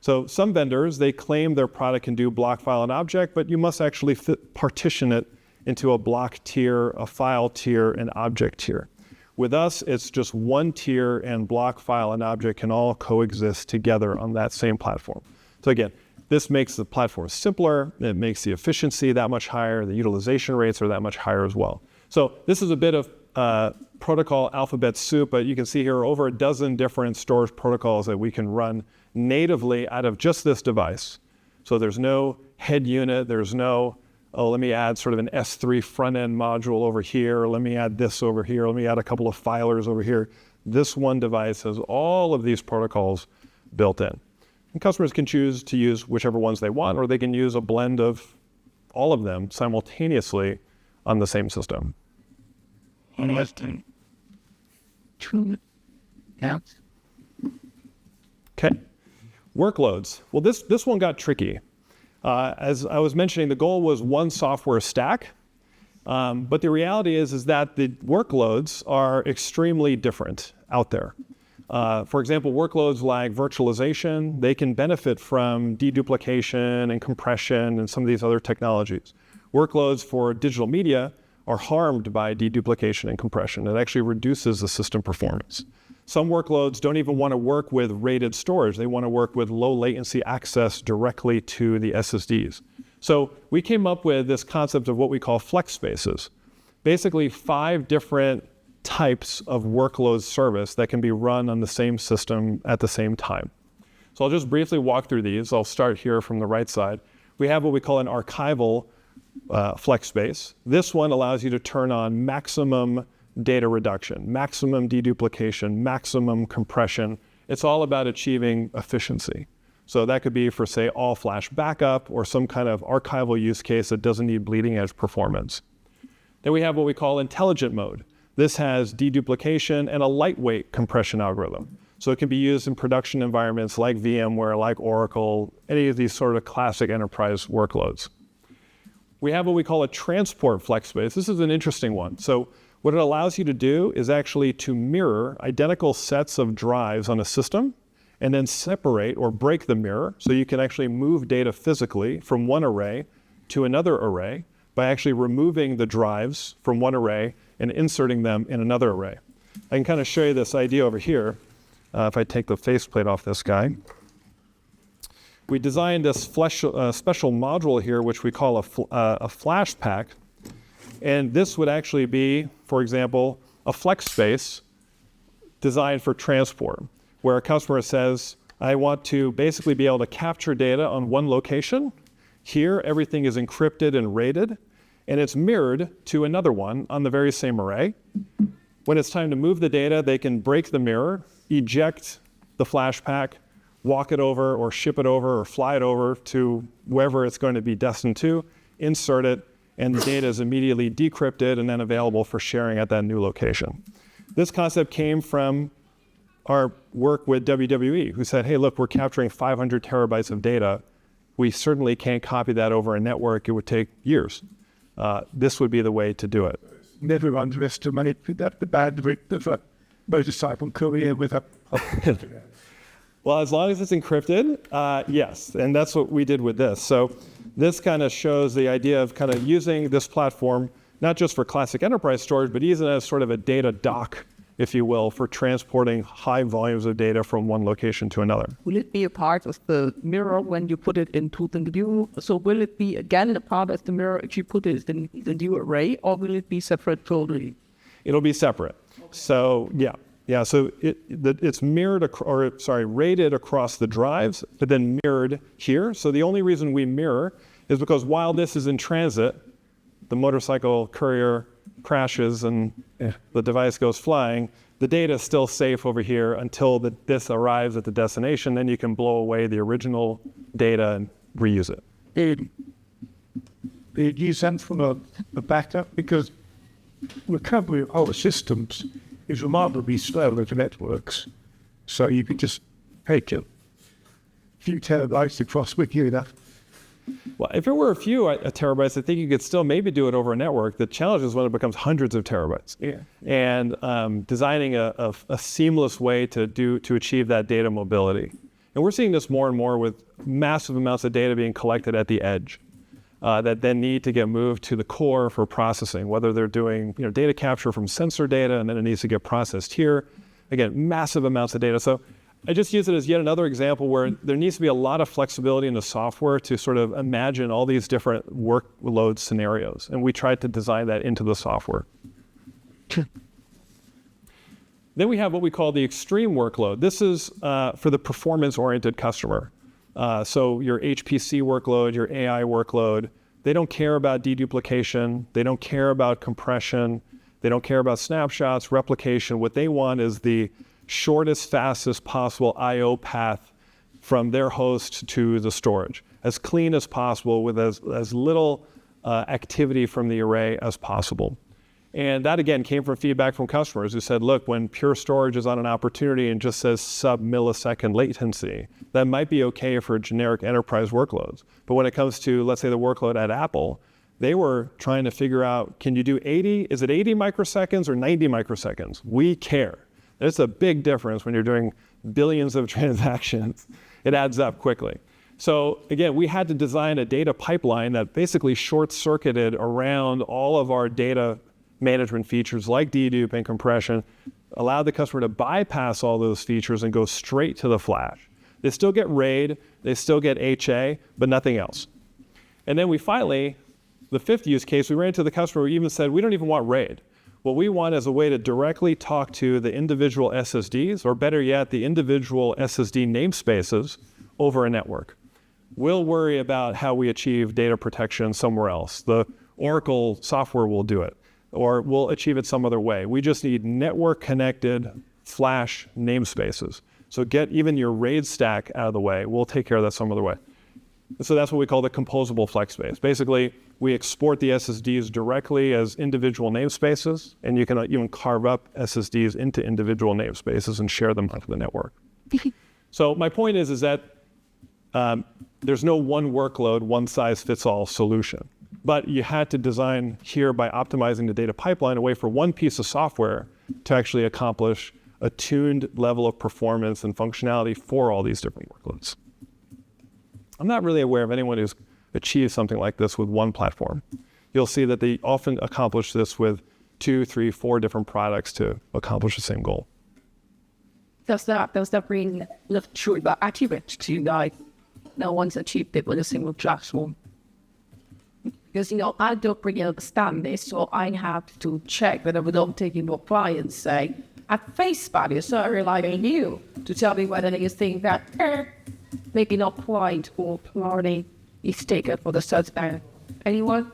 [SPEAKER 1] So some vendors, they claim their product can do block, file, and object, but you must actually partition it into a block tier, a file tier, and object tier. With us, it's just one tier, and block, file, and object can all coexist together on that same platform. So again, this makes the platform simpler. It makes the efficiency that much higher. The utilization rates are that much higher as well. So this is a bit of protocol alphabet soup, but you can see here over a dozen different storage protocols that we can run natively out of just this device. So there's no head unit, there's no, let me add sort of an S3 front-end module over here, let me add this over here, let me add a couple of filers over here. This one device has all of these protocols built in. And customers can choose to use whichever ones they want, or they can use a blend of all of them simultaneously on the same system.
[SPEAKER 3] Interesting. Yeah.
[SPEAKER 1] Okay. Workloads. Well, this one got tricky. As I was mentioning, the goal was one software stack. But the reality is that the workloads are extremely different out there. For example, workloads like virtualization, they can benefit from deduplication and compression and some of these other technologies. Workloads for digital media are harmed by deduplication and compression. It actually reduces the system performance. Some workloads don't even want to work with RAID storage. They want to work with low latency access directly to the SSDs. So we came up with this concept of what we call flex spaces. Basically 5 different types of workload service that can be run on the same system at the same time. So I'll just briefly walk through these. I'll start here from the right side. We have what we call an archival flex space. This one allows you to turn on maximum data reduction, maximum deduplication, maximum compression. It's all about achieving efficiency. So that could be for, say, all flash backup or some kind of archival use case that doesn't need bleeding edge performance. Then we have what we call intelligent mode. This has deduplication and a lightweight compression algorithm. So it can be used in production environments like VMware, like Oracle, any of these sort of classic enterprise workloads. We have what we call a transport flex space. This is an interesting one. So what it allows you to do is actually to mirror identical sets of drives on a system and then separate or break the mirror so you can actually move data physically from one array to another array by actually removing the drives from one array and inserting them in another array. I can kind of show you this idea over here. If I take the faceplate off this guy. We designed this special module here, which we call a flash pack. And this would actually be, for example, a flex space designed for transport, where a customer says, I want to basically be able to capture data on one location. Here, everything is encrypted and rated, and it's mirrored to another one on the very same array. When it's time to move the data, they can break the mirror, eject the flash pack, walk it over or ship it over or fly it over to wherever it's going to be destined to, insert it, and the data is immediately decrypted and then available for sharing at that new location. This concept came from our work with WWE, who said, hey, look, we're capturing 500 terabytes of data. We certainly can't copy that over a network. It would take years. This would be the way to do it.
[SPEAKER 3] Never underestimate that the bandwidth of a motorcycle career with a...
[SPEAKER 1] Well, as long as it's encrypted, yes. And that's what we did with this. So this kind of shows the idea of kind of using this platform, not just for classic enterprise storage, but even as sort of a data dock, if you will, for transporting high volumes of data from one location to another.
[SPEAKER 4] Will it be a part of the mirror when you put it into the new? So will it be again a part of the mirror if you put it in the new array, or will it be separate totally?
[SPEAKER 1] It'll be separate. Okay. So yeah. So it's mirrored rated across the drives, but then mirrored here. So the only reason we mirror is because while this is in transit, the motorcycle courier crashes and the device goes flying, the data is still safe over here until this arrives at the destination. Then you can blow away the original data and reuse it.
[SPEAKER 3] Did you send from a backup? Because recovery of whole systems is remarkably slow with networks. So you could just take a few terabytes across quickly enough.
[SPEAKER 1] Well, if it were a few terabytes, I think you could still maybe do it over a network. The challenge is when it becomes hundreds of terabytes.
[SPEAKER 3] Yeah.
[SPEAKER 1] And designing a seamless way to achieve that data mobility. And we're seeing this more and more with massive amounts of data being collected at the edge that then need to get moved to the core for processing, whether they're doing data capture from sensor data and then it needs to get processed here. Again, massive amounts of data. So I just use it as yet another example where there needs to be a lot of flexibility in the software to sort of imagine all these different workload scenarios. And we tried to design that into the software. Then we have what we call the extreme workload. This is for the performance-oriented customer. So your HPC workload, your AI workload, they don't care about deduplication. They don't care about compression. They don't care about snapshots, replication. What they want is the shortest, fastest possible I/O path from their host to the storage, as clean as possible with as little activity from the array as possible. And that, again, came from feedback from customers who said, look, when Pure Storage is on an opportunity and just says sub-millisecond latency, that might be okay for generic enterprise workloads. But when it comes to, let's say, the workload at Apple, They were trying to figure out, can you do 80? Is it 80 microseconds or 90 microseconds? We care. There's a big difference when you're doing billions of transactions. It adds up quickly. So again, we had to design a data pipeline that basically short-circuited around all of our data management features like dedupe and compression, allowed the customer to bypass all those features and go straight to the flash. They still get RAID, they still get HA, but nothing else. And then we finally, the fifth use case, we ran into the customer who even said, we don't even want RAID. What we want is a way to directly talk to the individual SSDs, or better yet, the individual SSD namespaces over a network. We'll worry about how we achieve data protection somewhere else. The Oracle software will do it, or we'll achieve it some other way. We just need network-connected flash namespaces. So get even your RAID stack out of the way. We'll take care of that some other way. So that's what we call the composable flex space. Basically, we export the SSDs directly as individual namespaces, and you can even carve up SSDs into individual namespaces and share them onto the network. So my point is that there's no one workload, one size fits all solution. But you had to design here, by optimizing the data pipeline, a way for one piece of software to actually accomplish a tuned level of performance and functionality for all these different workloads. I'm not really aware of anyone who's achieved something like this with one platform. You'll see that they often accomplish this with 2, 3, 4 different products to accomplish the same goal.
[SPEAKER 2] Does that bring the true achievement to like no one's achieved it with a single platform? Because I don't really understand this, so I have to check whether we don't take into apply and say, at face value, so I rely on you to tell me whether you think that maybe not quite or probably is taken for the certain. Anyone?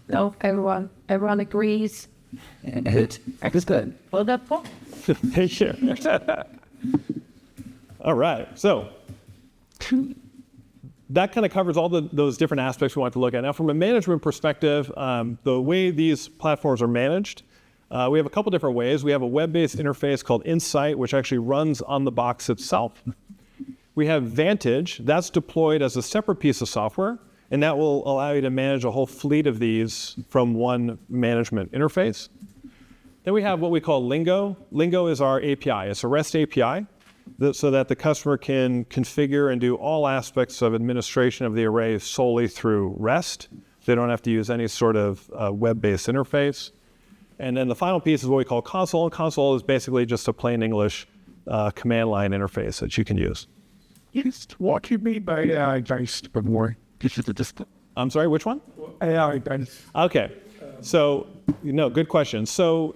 [SPEAKER 2] No? Everyone agrees? Good. Excellent. Well, that's all.
[SPEAKER 1] Thank you. All right. So that kind of covers all those different aspects we want to look at. Now, from a management perspective, the way these platforms are managed, we have a couple different ways. We have a web-based interface called Insight, which actually runs on the box itself. We have Vantage. That's deployed as a separate piece of software, and that will allow you to manage a whole fleet of these from one management interface. Then we have what we call Lingo. Lingo is our API. It's a REST API, so that the customer can configure and do all aspects of administration of the array solely through REST. They don't have to use any sort of web-based interface. And then the final piece is what we call Console. And Console is basically just a plain English command line interface that you can use.
[SPEAKER 3] Yes. What do you mean by AI-based, but more?
[SPEAKER 1] I'm sorry, which one?
[SPEAKER 3] AI-based.
[SPEAKER 1] Okay. So, good question. So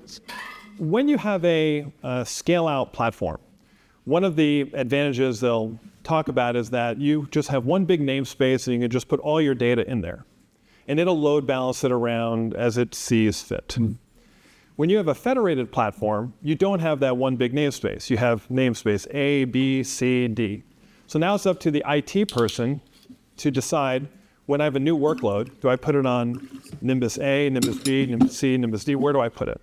[SPEAKER 1] when you have a scale-out platform, one of the advantages they'll talk about is that you just have one big namespace and you can just put all your data in there. And it'll load balance it around as it sees fit. When you have a federated platform, you don't have that one big namespace. You have namespace A, B, C, D. So now it's up to the IT person to decide, when I have a new workload, do I put it on Nimbus A, Nimbus B, Nimbus C, Nimbus D? Where do I put it?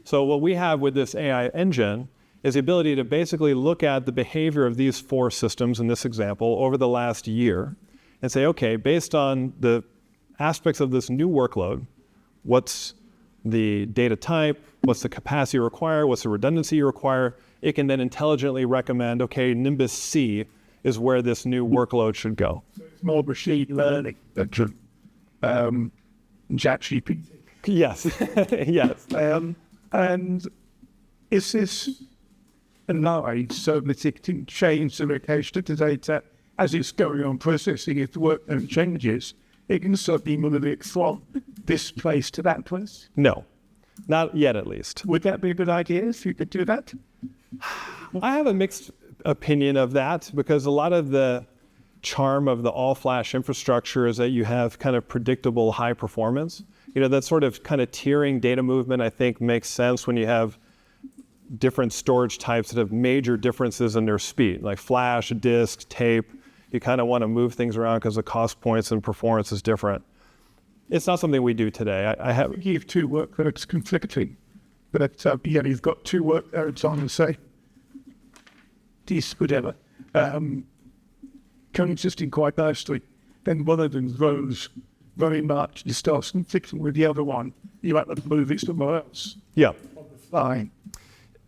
[SPEAKER 1] So what we have with this AI engine is the ability to basically look at the behavior of these 4 systems in this example over the last year and say, okay, based on the aspects of this new workload, what's the data type, what's the capacity required, what's the redundancy you require? It can then intelligently recommend, okay, Nimbus C is where this new workload should go.
[SPEAKER 3] So it's more machine learning than ChatGPT.
[SPEAKER 1] Yes, yes.
[SPEAKER 3] And is this allowed so that it can change the location of the data as it's going on processing? If the workload changes, it can suddenly move it from this place to that place?
[SPEAKER 1] No, not yet at least.
[SPEAKER 3] Would that be a good idea if you could do that?
[SPEAKER 1] I have a mixed opinion of that, because a lot of the charm of the all-flash infrastructure is that you have kind of predictable high performance. That sort of kind of tiering data movement, I think, makes sense when you have different storage types that have major differences in their speed, like flash, disk, tape. You kind of want to move things around because the cost points and performance is different. It's not something we do today. I have.
[SPEAKER 3] You have 2 workloads conflicting, but you've got 2 workloads on the same disk, whatever, coexisting quite nicely. Then one of them grows very much. You start conflicting with the other one. You have to move it somewhere else.
[SPEAKER 1] Yeah.
[SPEAKER 3] Fine.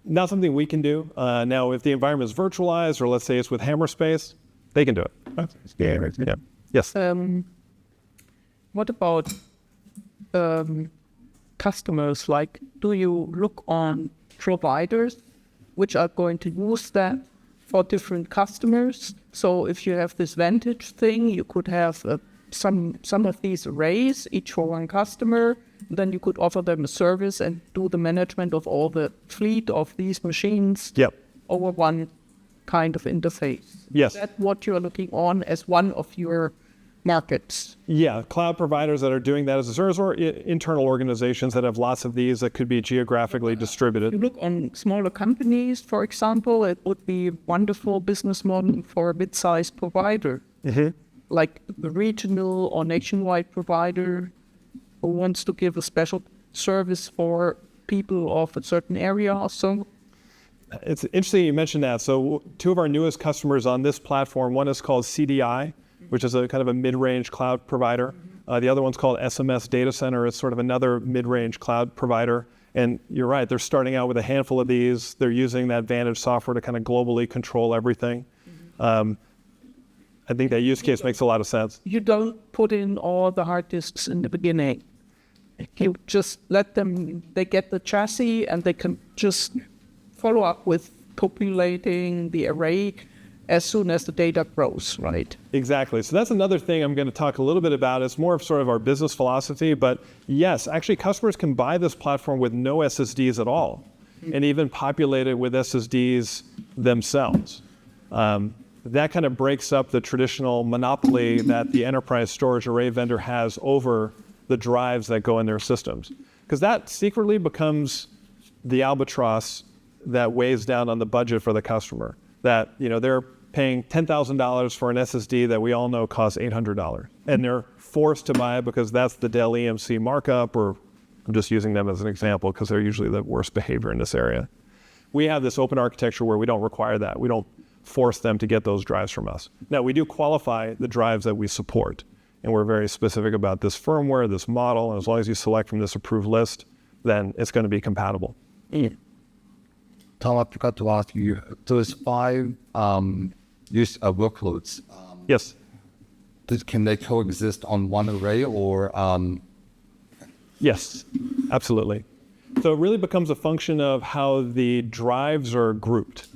[SPEAKER 1] Not something we can do. Now, if the environment is virtualized, or let's say it's with Hammerspace, they can do it.
[SPEAKER 3] That's scary.
[SPEAKER 1] Yeah. Yes.
[SPEAKER 4] What about customers? Like, do you look on providers which are going to use that for different customers? So if you have this Vantage thing, you could have some of these arrays, each for one customer. Then you could offer them a service and do the management of all the fleet of these machines
[SPEAKER 1] Yep.
[SPEAKER 4] over one kind of interface.
[SPEAKER 1] Yes.
[SPEAKER 4] Is that what you're looking on as one of your markets?
[SPEAKER 1] Yeah, cloud providers that are doing that as a service, or internal organizations that have lots of these that could be geographically distributed.
[SPEAKER 4] You look on smaller companies, for example, it would be a wonderful business model for a mid-sized provider, like a regional or nationwide provider who wants to give a special service for people of a certain area or so.
[SPEAKER 1] It's interesting you mentioned that. So two of our newest customers on this platform, one is called CDI, which is a kind of a mid-range cloud provider. The other one's called SMS Data Center. It's sort of another mid-range cloud provider. And you're right, they're starting out with a handful of these. They're using that Vantage software to kind of globally control everything. I think that use case makes a lot of sense.
[SPEAKER 4] You don't put in all the hard disks in the beginning. You just let them, they get the chassis and they can just follow up with populating the array as soon as the data grows, right?
[SPEAKER 1] Exactly. So that's another thing I'm going to talk a little bit about. It's more of sort of our business philosophy, but yes, actually customers can buy this platform with no SSDs at all, and even populate it with SSDs themselves. That kind of breaks up the traditional monopoly that the enterprise storage array vendor has over the drives that go in their systems. Because that secretly becomes the albatross that weighs down on the budget for the customer. That, you know, they're paying $10,000 for an SSD that we all know costs $800. And they're forced to buy it because that's the Dell EMC markup, or I'm just using them as an example because they're usually the worst behavior in this area. We have this open architecture where we don't require that. We don't force them to get those drives from us. Now, we do qualify the drives that we support, and we're very specific about this firmware, this model, and as long as you select from this approved list, then it's going to be compatible.
[SPEAKER 6] Tom, I forgot to ask you, those 5 use workloads,
[SPEAKER 1] Yes.
[SPEAKER 6] can they coexist on one array or?
[SPEAKER 1] Yes, absolutely. So it really becomes a function of how the drives are grouped.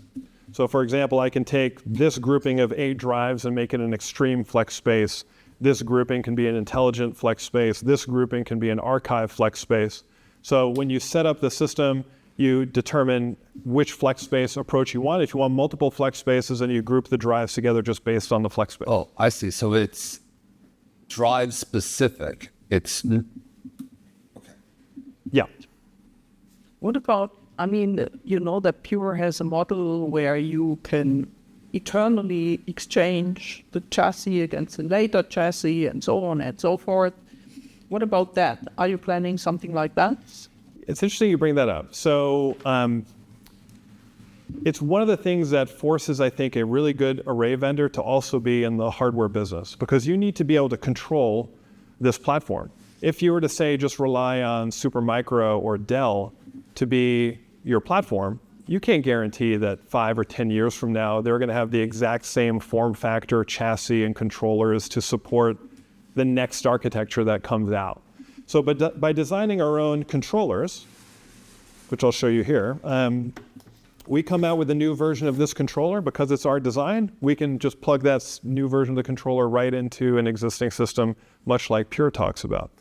[SPEAKER 1] So for example, I can take this grouping of 8 drives and make it an extreme flex space. This grouping can be an intelligent flex space. This grouping can be an archive flex space. So when you set up the system, you determine which flex space approach you want. If you want multiple flex spaces, then you group the drives together just based on the flex space.
[SPEAKER 6] Oh, I see. So it's drive specific. It's
[SPEAKER 1] Yeah.
[SPEAKER 4] What about, I mean, you know that Pure has a model where you can eternally exchange the chassis against the later chassis and so on and so forth. What about that? Are you planning something like that?
[SPEAKER 1] It's interesting you bring that up. So it's one of the things that forces, I think, a really good array vendor to also be in the hardware business, because you need to be able to control this platform. If you were to say just rely on Supermicro or Dell to be your platform, you can't guarantee that 5 or 10 years from now they're going to have the exact same form factor, chassis, and controllers to support the next architecture that comes out. So by designing our own controllers, which I'll show you here, we come out with a new version of this controller. Because it's our design, we can just plug that new version of the controller right into an existing system, much like Pure talks about.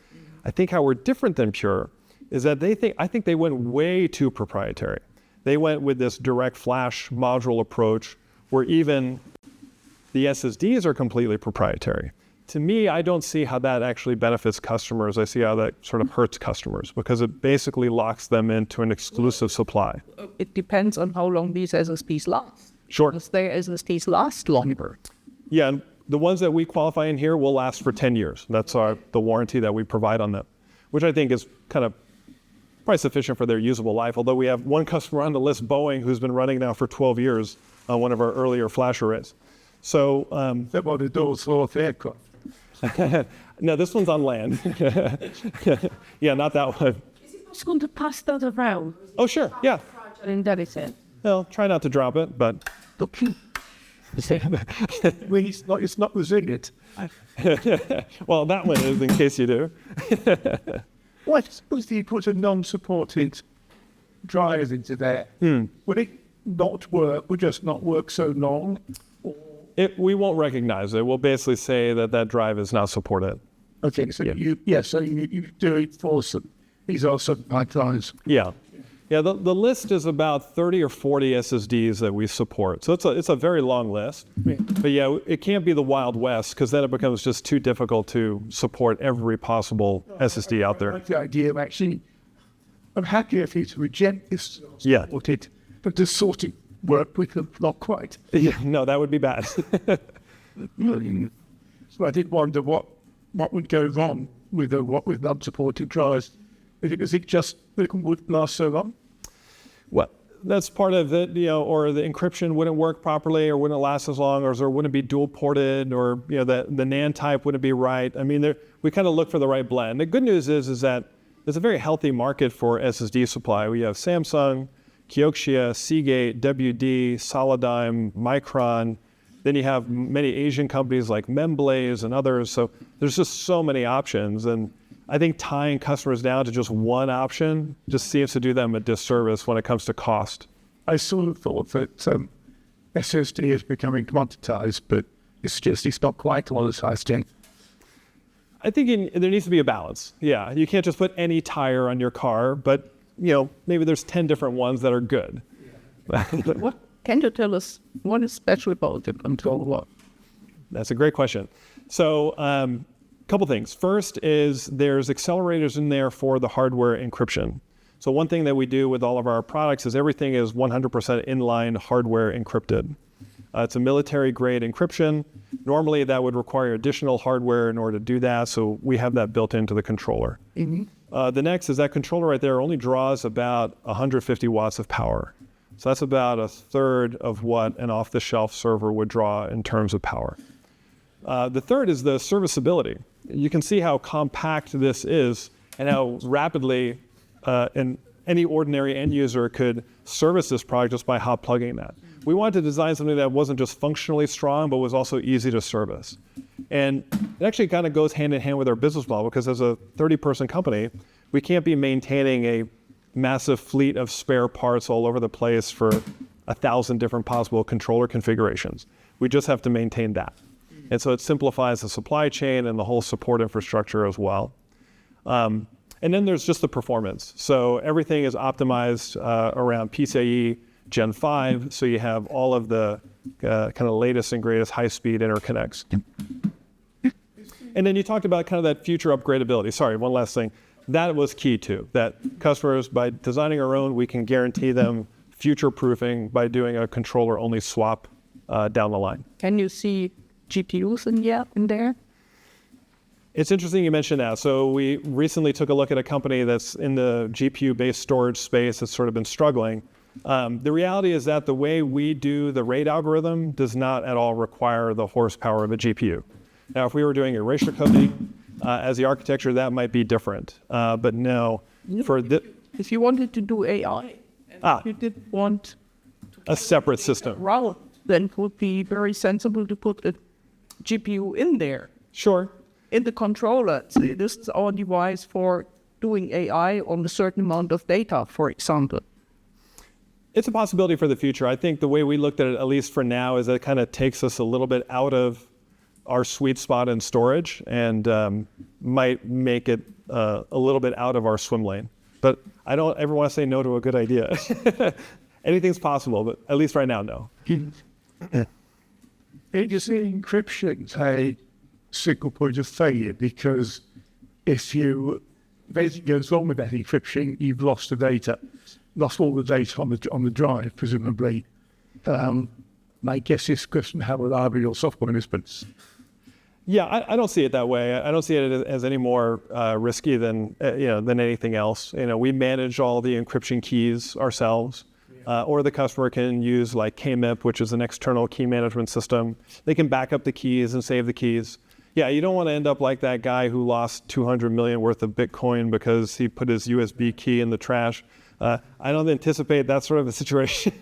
[SPEAKER 1] I think how we're different than Pure is that I think they went way too proprietary. They went with this direct flash module approach where even the SSDs are completely proprietary. To me, I don't see how that actually benefits customers. I see how that sort of hurts customers because it basically locks them into an exclusive supply.
[SPEAKER 4] It depends on how long these SSDs last.
[SPEAKER 1] Sure.
[SPEAKER 4] Because their SSDs last longer.
[SPEAKER 1] Yeah, and the ones that we qualify in here will last for 10 years. That's the warranty that we provide on them, which I think is kind of probably sufficient for their usable life. Although we have one customer on the list, Boeing, who's been running now for 12 years on one of our earlier flash arrays. So
[SPEAKER 3] That what it does for aircraft.
[SPEAKER 1] No, this one's on land. Yeah, not that one.
[SPEAKER 2] It's going to pass that around.
[SPEAKER 1] Oh, sure. Yeah.
[SPEAKER 2] And that is it.
[SPEAKER 1] Well, try not to drop it, but
[SPEAKER 3] Well, it's not resilient.
[SPEAKER 1] well, that one is in case you do.
[SPEAKER 3] What suppose you put a non-supported drive into there? Would it not work? Would just not work so long?
[SPEAKER 1] We won't recognize it. We'll basically say that that drive is not supported.
[SPEAKER 3] Okay, so you do it for some. These are some pipelines.
[SPEAKER 1] Yeah. Yeah, the list is about 30 or 40 SSDs that we support. So it's a very long list.
[SPEAKER 3] Yeah.
[SPEAKER 1] But yeah, it can't be the Wild West because then it becomes just too difficult to support every possible SSD out
[SPEAKER 3] I
[SPEAKER 1] there.
[SPEAKER 3] like the idea of actually, I'm happy if you to reject this
[SPEAKER 1] Yeah.
[SPEAKER 3] supported, but to sort of work with them, not quite.
[SPEAKER 1] Yeah, no, that would be bad.
[SPEAKER 3] So I did wonder what would go wrong with unsupported drives. Is it just that it would last so long?
[SPEAKER 1] Well, that's part of it, or the encryption wouldn't work properly or wouldn't last as long, or it wouldn't be dual ported, or the NAND type wouldn't be right. I mean, we kind of look for the right blend. The good news is that there's a very healthy market for SSD supply. We have Samsung, Kioxia, Seagate, WD, Solidigm, Micron. Then you have many Asian companies like Memblaze and others. So there's just so many options. And I think tying customers down to just one option just seems to do them a disservice when it comes to cost.
[SPEAKER 3] I sort of thought that SSD is becoming commoditized, but it's not quite commoditized.
[SPEAKER 1] I think there needs to be a balance. Yeah, you can't just put any tire on your car, but maybe there's 10 different ones that are good.
[SPEAKER 4] What can you tell us? What is special about the controller?
[SPEAKER 1] That's a great question. So, couple things. First is there's accelerators in there for the hardware encryption. So one thing that we do with all of our products is everything is 100% inline hardware encrypted. It's a military grade encryption. Normally that would require additional hardware in order to do that. So we have that built into the controller.
[SPEAKER 4] Mm-hmm.
[SPEAKER 1] The next is that controller right there only draws about 150 watts of power. So that's about a third of what an off-the-shelf server would draw in terms of power. The third is the serviceability. You can see how compact this is and how rapidly any ordinary end user could service this product just by hot plugging that. We wanted to design something that wasn't just functionally strong, but was also easy to service. And it actually kind of goes hand in hand with our business model because as a 30-person company, we can't be maintaining a massive fleet of spare parts all over the place for 1,000 different possible controller configurations. We just have to maintain that. And so it simplifies the supply chain and the whole support infrastructure as well. And then there's just the performance. So everything is optimized around PCIe Gen 5, so you have all of the kind of latest and greatest high-speed interconnects. And then you talked about kind of that future upgradability. Sorry, one last thing. That was key too, that customers, by designing our own, we can guarantee them future-proofing by doing a controller-only swap down the line.
[SPEAKER 4] Can you see GPUs in there?
[SPEAKER 1] It's interesting you mentioned that. So we recently took a look at a company that's in the GPU-based storage space that's sort of been struggling. The reality is that the way we do the RAID algorithm does not at all require the horsepower of a GPU. Now, if we were doing erasure coding as the architecture, that might be different. But no,
[SPEAKER 4] if you wanted to do AI, and if you did want
[SPEAKER 1] a separate system,
[SPEAKER 4] route, then it would be very sensible to put a GPU in there.
[SPEAKER 1] Sure.
[SPEAKER 4] In the controller. So this is our device for doing AI on a certain amount of data, for example.
[SPEAKER 1] It's a possibility for the future. I think the way we looked at it, at least for now, is that it kind of takes us a little bit out of our sweet spot in storage and might make it a little bit out of our swim lane. But I don't ever want to say no to a good idea. Anything's possible, but at least right now, no.
[SPEAKER 3] You see, encryption's a single point of failure because if anything goes wrong with that encryption, you've lost the data, lost all the data on the drive, presumably. My guess is question how reliable your software is, but
[SPEAKER 1] yeah, I don't see it that way. I don't see it as any more risky than anything else. We manage all the encryption keys ourselves. Or the customer can use like KMIP, which is an external key management system. They can back up the keys and save the keys. Yeah, you don't want to end up like that guy who lost 200 million worth of Bitcoin because he put his USB key in the trash. I don't anticipate that sort of a situation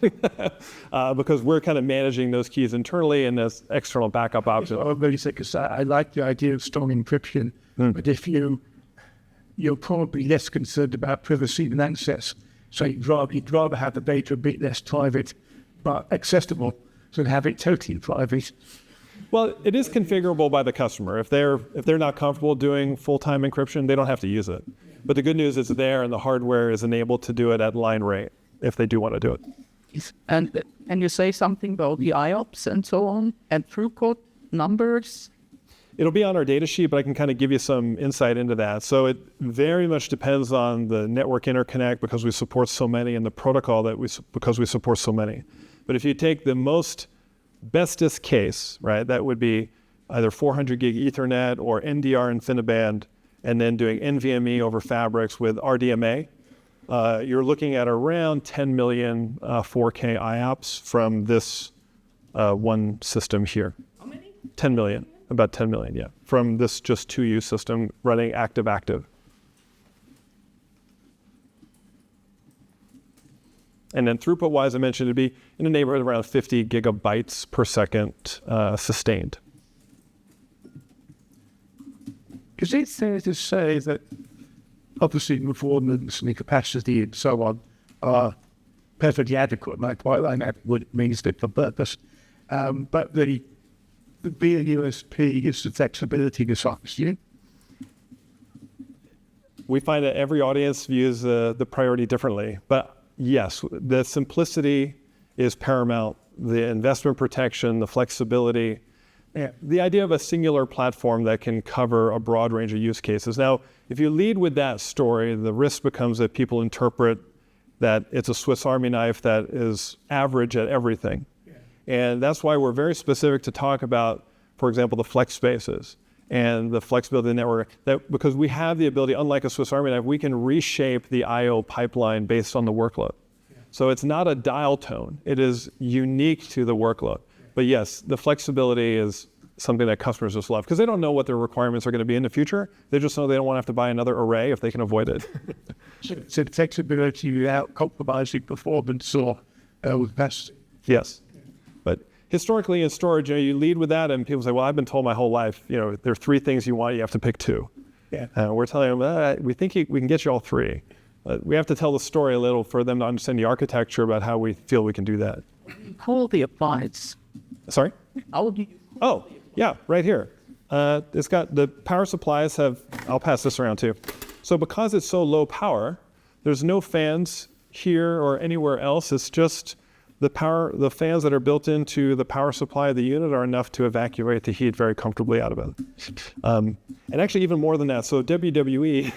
[SPEAKER 1] because we're kind of managing those keys internally and as external backup options.
[SPEAKER 3] I'm very sick because I like the idea of strong encryption, but if you're probably less concerned about privacy than access. So you'd rather have the data a bit less private, but accessible, than have it totally private.
[SPEAKER 1] Well, it is configurable by the customer. If they're not comfortable doing full-time encryption, they don't have to use it. But the good news is it's there, and the hardware is enabled to do it at line rate if they do want to do it.
[SPEAKER 4] And you say something about the IOPS and so on, and throughput numbers?
[SPEAKER 1] It'll be on our data sheet, but I can kind of give you some insight into that. So it very much depends on the network interconnect because we support so many, and the protocol because we support so many. But if you take the most bestest case, right, that would be either 400 gig Ethernet or NDR InfiniBand, and then doing NVMe over fabrics with RDMA, you're looking at around 10 million 4K IOPS from this one system here.
[SPEAKER 2] How many?
[SPEAKER 1] 10 million, about 10 million, yeah, from this just 2U system running active-active. And then throughput-wise, I mentioned it'd be in the neighborhood of around 50 gigabytes per second sustained.
[SPEAKER 3] Is it fair to say that obviously performance and capacity and so on are perfectly adequate, and I quite like what it means fit for purpose, but the real USP is the flexibility of software.
[SPEAKER 1] We find that every audience views the priority differently, but yes, the simplicity is paramount. The investment protection, the flexibility, the idea of a singular platform that can cover a broad range of use cases. Now, if you lead with that story, the risk becomes that people interpret that it's a Swiss Army knife that is average at everything. And that's why we're very specific to talk about, for example, the flex spaces and the flexibility of the network, because we have the ability, unlike a Swiss Army knife, we can reshape the I/O pipeline based on the workload. So it's not a dial tone. It is unique to the workload. But yes, the flexibility is something that customers just love because they don't know what their requirements are going to be in the future. They just know they don't want to have to buy another array if they can avoid it.
[SPEAKER 3] So flexibility without compromising performance or capacity.
[SPEAKER 1] Yes. But historically in storage, you lead with that and people say, well, I've been told my whole life, there are three things you want, you have to pick two.
[SPEAKER 3] Yeah.
[SPEAKER 1] We're telling them, we think we can get you all three. We have to tell the story a little for them to understand the architecture about how we feel we can do that.
[SPEAKER 4] Call the appliance.
[SPEAKER 1] Sorry?
[SPEAKER 4] How do you?
[SPEAKER 1] Oh, yeah, right here. It's got the power supplies I'll pass this around too. So because it's so low power, there's no fans here or anywhere else. It's just the fans that are built into the power supply of the unit are enough to evacuate the heat very comfortably out of it. And actually even more than that. So WWE,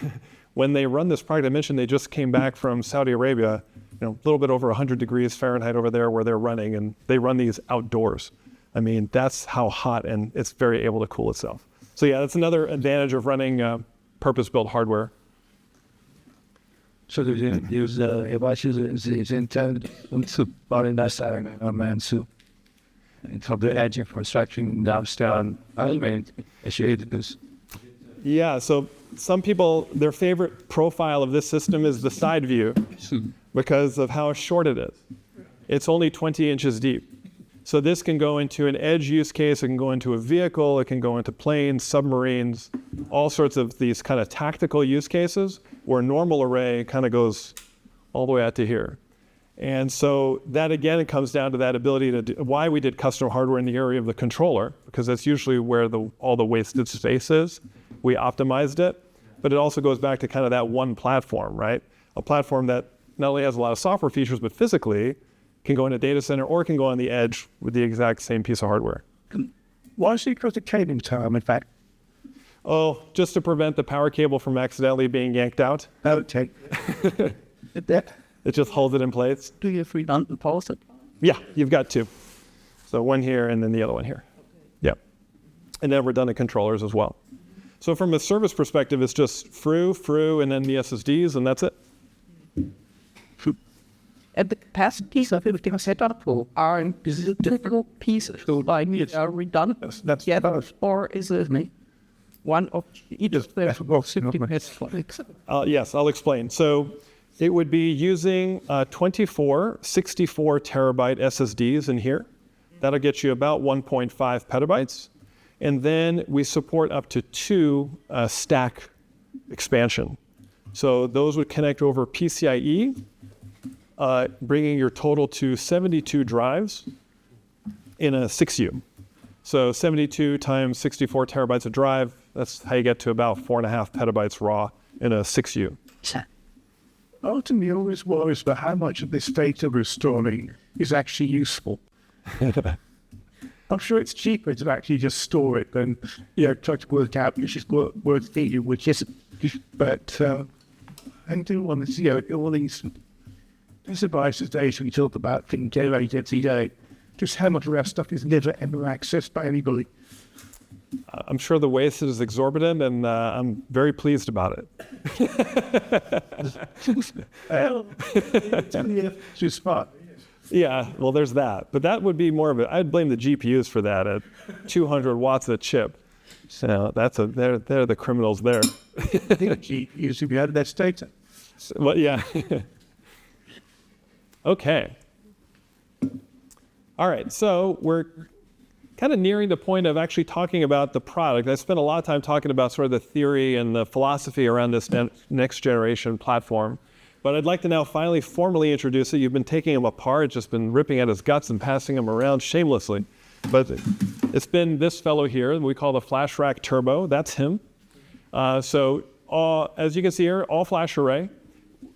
[SPEAKER 1] when they run this product, I mentioned they just came back from Saudi Arabia, a little bit over 100 degrees Fahrenheit over there where they're running, and they run these outdoors. I mean, that's how hot, and it's very able to cool itself. So yeah, that's another advantage of running purpose-built hardware.
[SPEAKER 7] So there's devices is intended to run in that setting, man. So in terms of the edge infrastructure down, I mean, this.
[SPEAKER 1] Yeah, so some people, their favorite profile of this system is the side view because of how short it is. It's only 20 inches deep. So this can go into an edge use case, it can go into a vehicle, it can go into planes, submarines, all sorts of these kind of tactical use cases where a normal array kind of goes all the way out to here. And so that again, it comes down to that ability to do, why we did custom hardware in the area of the controller, because that's usually where all the wasted space is. We optimized it, but it also goes back to kind of that one platform, right? A platform that not only has a lot of software features, but physically can go in a data center or can go on the edge with the exact same piece of hardware.
[SPEAKER 3] Why is it called a cabling time, in fact?
[SPEAKER 1] Oh, just to prevent the power cable from accidentally being yanked out.
[SPEAKER 3] Okay.
[SPEAKER 1] It just holds it in place.
[SPEAKER 4] Do you have redundant power supply?
[SPEAKER 1] Yeah, you've got two. So one here and then the other one here. Yeah. And then redundant controllers as well. So from a service perspective, it's just through, and then the SSDs, and that's it.
[SPEAKER 4] And the capacities of it are set up for are difficult pieces. So like are redundant.
[SPEAKER 3] That's
[SPEAKER 4] yeah, or is it me? one of each of the simply
[SPEAKER 1] Yes, I'll explain. So it would be using 24 64 terabyte SSDs in here. That'll get you about 1.5 petabytes. And then we support up to 2 stack expansion. So those would connect over PCIe, bringing your total to 72 drives in a 6U. So 72 times 64 terabytes of drive, that's how you get to about 4.5 petabytes raw in a 6U.
[SPEAKER 3] Ultimately, always worries about how much of this data we're storing is actually useful. I'm sure it's cheaper to actually just store it than, try to work out which is worth feeding, which isn't. But I do want to see, all these devices data we talk about, being generated every day, just how much of our stuff is never ever accessed by anybody.
[SPEAKER 1] I'm sure the waste is exorbitant, and I'm very pleased about it.
[SPEAKER 3] Just smart.
[SPEAKER 1] Yeah, well, there's that. But that would be more of I'd blame the GPUs for that at 200 watts a chip. So they're the criminals there.
[SPEAKER 3] GPUs if you had that data.
[SPEAKER 1] Well, yeah. Okay. All right, so we're kind of nearing the point of actually talking about the product. I spent a lot of time talking about sort of the theory and the philosophy around this next generation platform. But I'd like to now finally formally introduce it. You've been taking him apart, just been ripping at his guts and passing him around shamelessly. But it's been this fellow here, we call the Flash Rack Turbo. That's him. As you can see here, all flash array.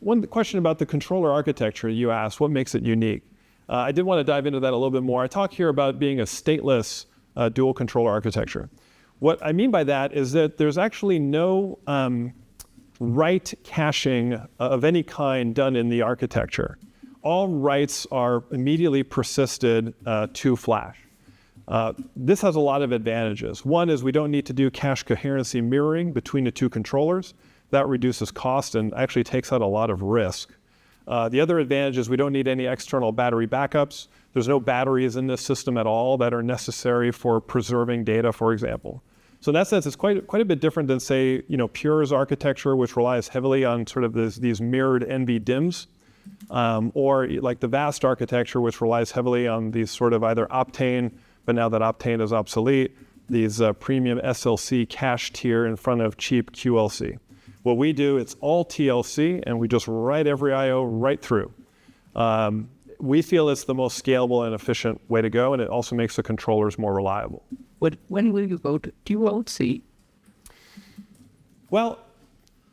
[SPEAKER 1] One question about the controller architecture you asked, what makes it unique? I did want to dive into that a little bit more. I talk here about being a stateless dual controller architecture. What I mean by that is that there's actually no write caching of any kind done in the architecture. All writes are immediately persisted to flash. This has a lot of advantages. One is we don't need to do cache coherency mirroring between the two controllers. That reduces cost and actually takes out a lot of risk. The other advantage is we don't need any external battery backups. There's no batteries in this system at all that are necessary for preserving data, for example. So in that sense, it's quite a bit different than, say, Pure's architecture, which relies heavily on sort of these mirrored NVDIMMs, or like the VAST architecture, which relies heavily on these sort of either Optane, but now that Optane is obsolete, these premium SLC cache tier in front of cheap QLC. What we do, it's all TLC, and we just write every I/O right through. We feel it's the most scalable and efficient way to go, and it also makes the controllers more reliable.
[SPEAKER 4] But when will you go to QLC?
[SPEAKER 1] Well,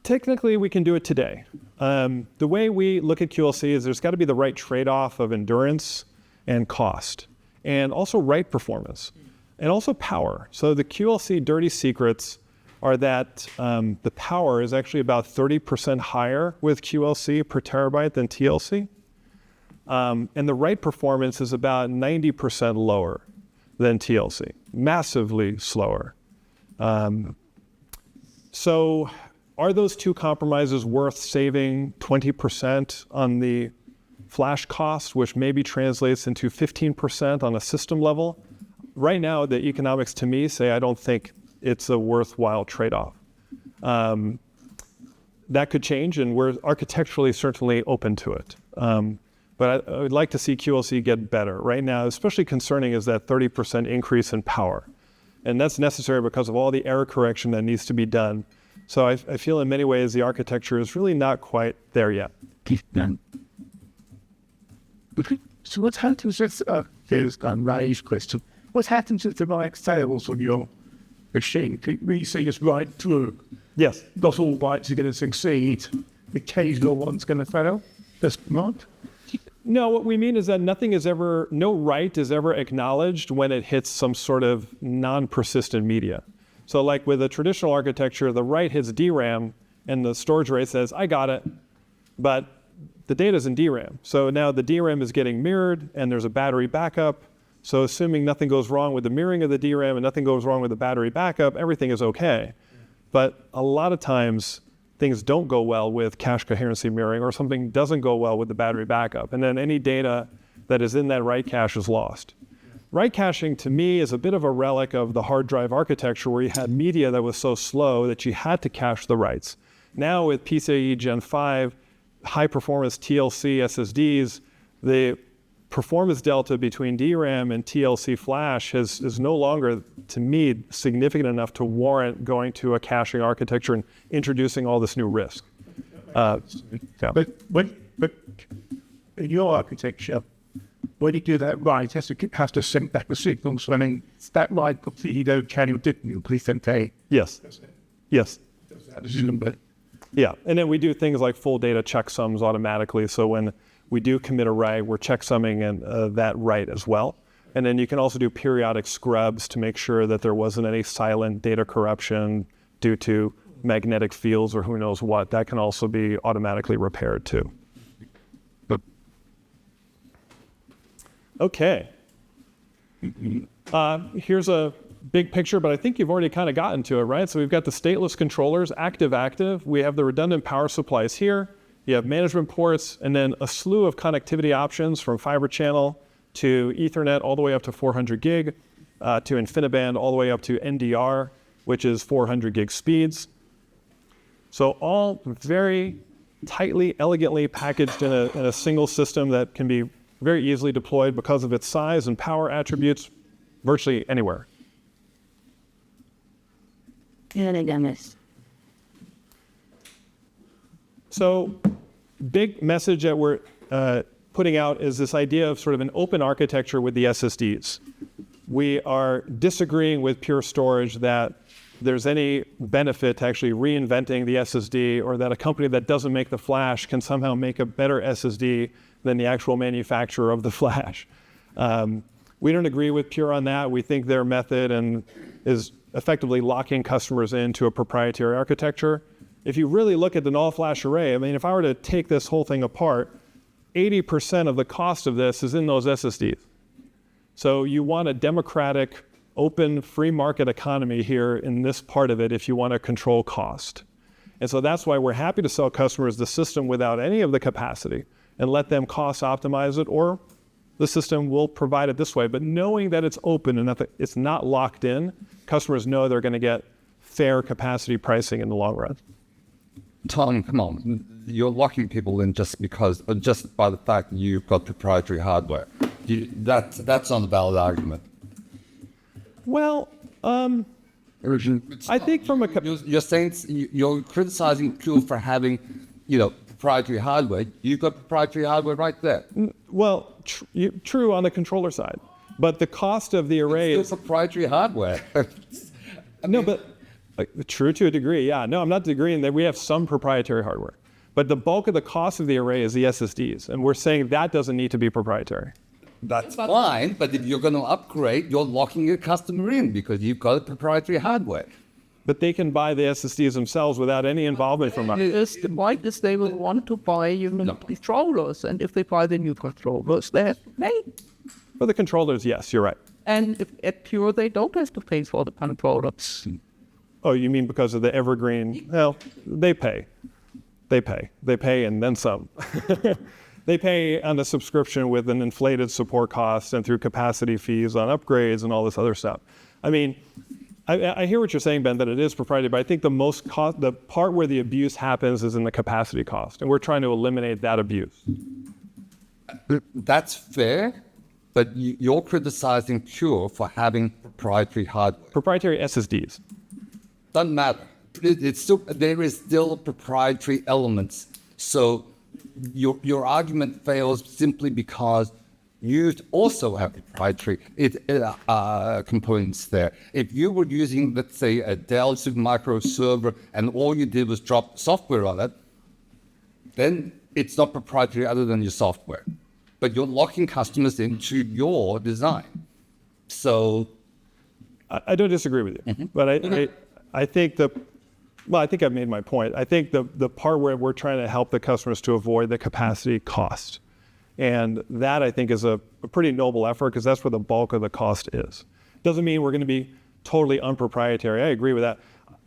[SPEAKER 1] technically, we can do it today. The way we look at QLC is there's got to be the right trade-off of endurance and cost, and also write performance, and also power. So the QLC dirty secrets are that the power is actually about 30% higher with QLC per terabyte than TLC. And the write performance is about 90% lower than TLC, massively slower. So are those two compromises worth saving 20% on the flash cost, which maybe translates into 15% on a system level? Right now, the economics to me say I don't think it's a worthwhile trade-off. That could change, and we're architecturally certainly open to it. But I would like to see QLC get better. Right now, especially concerning is that 30% increase in power. And that's necessary because of all the error correction that needs to be done. So I feel in many ways the architecture is really not quite there yet.
[SPEAKER 3] So what happens with, here's a naive question, what happens if the right fails on your machine? We say just right through.
[SPEAKER 1] Yes.
[SPEAKER 3] Not all bytes are going to succeed. The occasional one's going to fail. That's not.
[SPEAKER 1] No, what we mean is that no write is ever acknowledged when it hits some sort of non-persistent media. So like with a traditional architecture, the write hits DRAM and the storage array says, I got it, but the data's in DRAM. So now the DRAM is getting mirrored and there's a battery backup. So assuming nothing goes wrong with the mirroring of the DRAM and nothing goes wrong with the battery backup, everything is okay. But a lot of times things don't go well with cache coherency mirroring, or something doesn't go well with the battery backup. And then any data that is in that write cache is lost. write caching to me is a bit of a relic of the hard drive architecture where you had media that was so slow that you had to cache the writes. Now with PCIe Gen 5, high performance TLC SSDs, the performance delta between DRAM and TLC flash is no longer, to me, significant enough to warrant going to a caching architecture and introducing all this new risk. Yeah.
[SPEAKER 3] But in your architecture, when you do that write, it has to sync back the signals. I mean, that write completely don't can you didn't you please don't pay.
[SPEAKER 1] Yes. Yes.
[SPEAKER 3] But
[SPEAKER 1] Yeah, and then we do things like full data checksums automatically. So when we do commit a write, we're checksumming that write as well. And then you can also do periodic scrubs to make sure that there wasn't any silent data corruption due to magnetic fields or who knows what. That can also be automatically repaired too. Okay. Here's a big picture, but I think you've already kind of gotten to it, right? So we've got the stateless controllers, active. We have the redundant power supplies here. You have management ports, and then a slew of connectivity options from fiber channel to Ethernet all the way up to 400 gig, to InfiniBand all the way up to NDR, which is 400 gig speeds. So all very tightly, elegantly packaged in a single system that can be very easily deployed because of its size and power attributes virtually anywhere. So big message that we're putting out is this idea of sort of an open architecture with the SSDs. We are disagreeing with Pure Storage that there's any benefit to actually reinventing the SSD, or that a company that doesn't make the flash can somehow make a better SSD than the actual manufacturer of the flash. We don't agree with Pure on that. We think their method is effectively locking customers into a proprietary architecture. If you really look at the all-flash array, I mean, if I were to take this whole thing apart, 80% of the cost of this is in those SSDs. So you want a democratic, open, free market economy here in this part of it if you want to control cost. And so that's why we're happy to sell customers the system without any of the capacity and let them cost optimize it, or the system will provide it this way. But knowing that it's open and that it's not locked in, customers know they're going to get fair capacity pricing in the long run.
[SPEAKER 6] Tom, come on. You're locking people in just by the fact that you've got proprietary hardware. That's not a valid argument.
[SPEAKER 1] Well, I think from a...
[SPEAKER 6] You're saying you're criticizing Pure for having, proprietary hardware. You've got proprietary hardware right there.
[SPEAKER 1] Well, true on the controller side, but the cost of the array
[SPEAKER 6] is proprietary hardware.
[SPEAKER 1] No, but true to a degree, yeah. No, I'm not disagreeing that we have some proprietary hardware, but the bulk of the cost of the array is the SSDs, and we're saying that doesn't need to be proprietary.
[SPEAKER 6] That's fine, but if you're going to upgrade, you're locking your customer in because you've got proprietary hardware.
[SPEAKER 1] But they can buy the SSDs themselves without any involvement from us.
[SPEAKER 4] The point is they will want to buy controllers, and if they buy the new controllers, they have to pay.
[SPEAKER 1] For the controllers, yes, you're right.
[SPEAKER 4] And if at Pure, they don't have to pay for the controllers.
[SPEAKER 1] Oh, you mean because of the evergreen? Well, they pay. They pay and then some. They pay on the subscription with an inflated support cost and through capacity fees on upgrades and all this other stuff. I mean, I hear what you're saying, Ben, that it is proprietary, but I think the part where the abuse happens is in the capacity cost, and we're trying to eliminate that abuse.
[SPEAKER 6] That's fair, but you're criticizing Pure for having proprietary hardware.
[SPEAKER 1] Proprietary SSDs.
[SPEAKER 6] Doesn't matter. There is still proprietary elements. So your argument fails simply because you also have proprietary components there. If you were using, let's say, a Dell Supermicro server and all you did was drop software on it, then it's not proprietary other than your software. But you're locking customers into your design. So
[SPEAKER 1] I don't disagree with you, but I think I think I've made my point. I think the part where we're trying to help the customers to avoid the capacity cost. And that, I think, is a pretty noble effort because that's where the bulk of the cost is. Doesn't mean we're going to be totally unproprietary. I agree with that.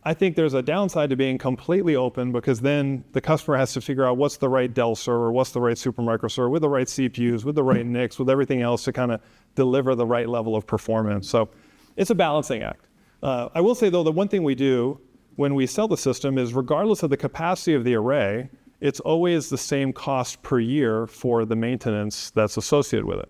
[SPEAKER 1] I think there's a downside to being completely open, because then the customer has to figure out what's the right Dell server, what's the right Supermicro server, with the right CPUs, with the right NICs, with everything else to kind of deliver the right level of performance. So it's a balancing act. I will say, though, the one thing we do when we sell the system is, regardless of the capacity of the array, it's always the same cost per year for the maintenance that's associated with it.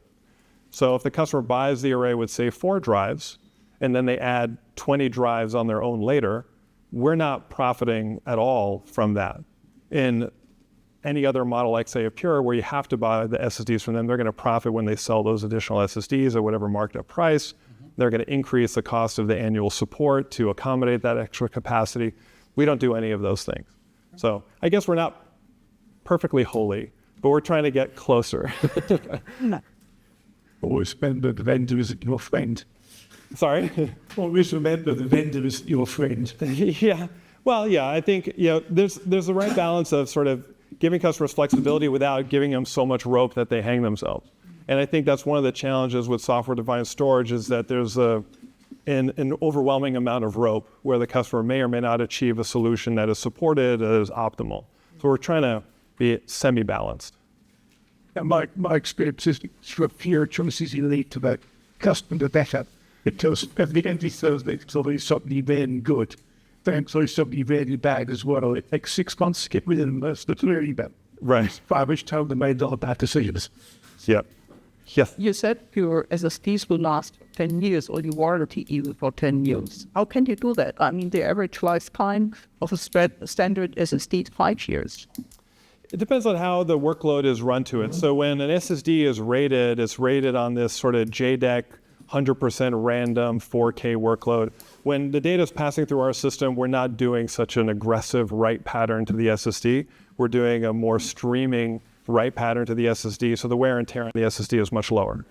[SPEAKER 1] So if the customer buys the array with, say, 4 drives, and then they add 20 drives on their own later, we're not profiting at all from that. In any other model, like, say, a Pure, where you have to buy the SSDs from them, they're going to profit when they sell those additional SSDs at whatever marked up price. They're going to increase the cost of the annual support to accommodate that extra capacity. We don't do any of those things. So I guess we're not perfectly holy, but we're trying to get closer.
[SPEAKER 3] Always remember the vendor isn't your friend.
[SPEAKER 1] Sorry?
[SPEAKER 3] Always remember the vendor isn't your friend.
[SPEAKER 1] Yeah. Well, yeah, I think, there's the right balance of sort of giving customers flexibility without giving them so much rope that they hang themselves. And I think that's one of the challenges with software-defined storage, is that there's an overwhelming amount of rope where the customer may or may not achieve a solution that is supported, that is optimal. So we're trying to be semi-balanced.
[SPEAKER 3] And my experience is for fewer choices you lead to the customer, the better. Because every Thursday there's always somebody very good. Thanks, always somebody very bad as well. It takes 6 months to get rid of them. That's really bad.
[SPEAKER 1] Right.
[SPEAKER 3] By which time they made all bad decisions.
[SPEAKER 1] Yep. Yes.
[SPEAKER 4] You said your SSDs will last 10 years, or the warranty even for 10 years. How can you do that? I mean, the average lifetime of a standard SSD is 5 years.
[SPEAKER 1] It depends on how the workload is run to it. So when an SSD is rated, it's rated on this sort of JDEC 100% random 4K workload. When the data is passing through our system, we're not doing such an aggressive write pattern to the SSD. We're doing a more streaming write pattern to the SSD, so the wear and tear on the SSD is much lower.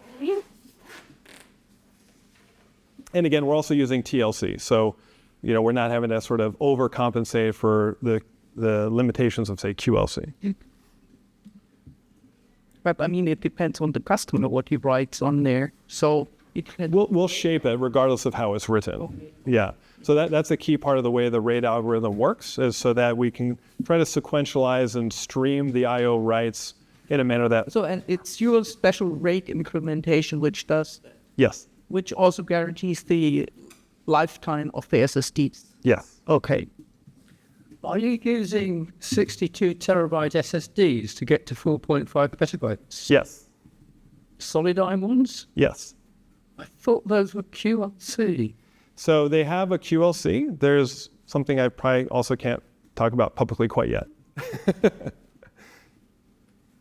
[SPEAKER 1] And again, we're also using TLC, so we're not having to sort of overcompensate for the limitations of, say, QLC.
[SPEAKER 4] But I mean, it depends on the customer what he writes on there. So it can...
[SPEAKER 1] We'll shape it regardless of how it's written. Okay. Yeah. So that's a key part of the way the RAID algorithm works, is so that we can try to sequentialize and stream the I/O writes in a manner that...
[SPEAKER 4] So, and it's your special RAID implementation which does...
[SPEAKER 1] Yes.
[SPEAKER 4] Which also guarantees the lifetime of the SSDs.
[SPEAKER 1] Yes.
[SPEAKER 4] Okay.
[SPEAKER 7] Are you using 62 terabyte SSDs to get to 4.5 petabytes?
[SPEAKER 1] Yes.
[SPEAKER 4] Solid iron ones?
[SPEAKER 1] Yes.
[SPEAKER 7] I thought those were QLC.
[SPEAKER 1] So they have a QLC. There's something I probably also can't talk about publicly quite yet.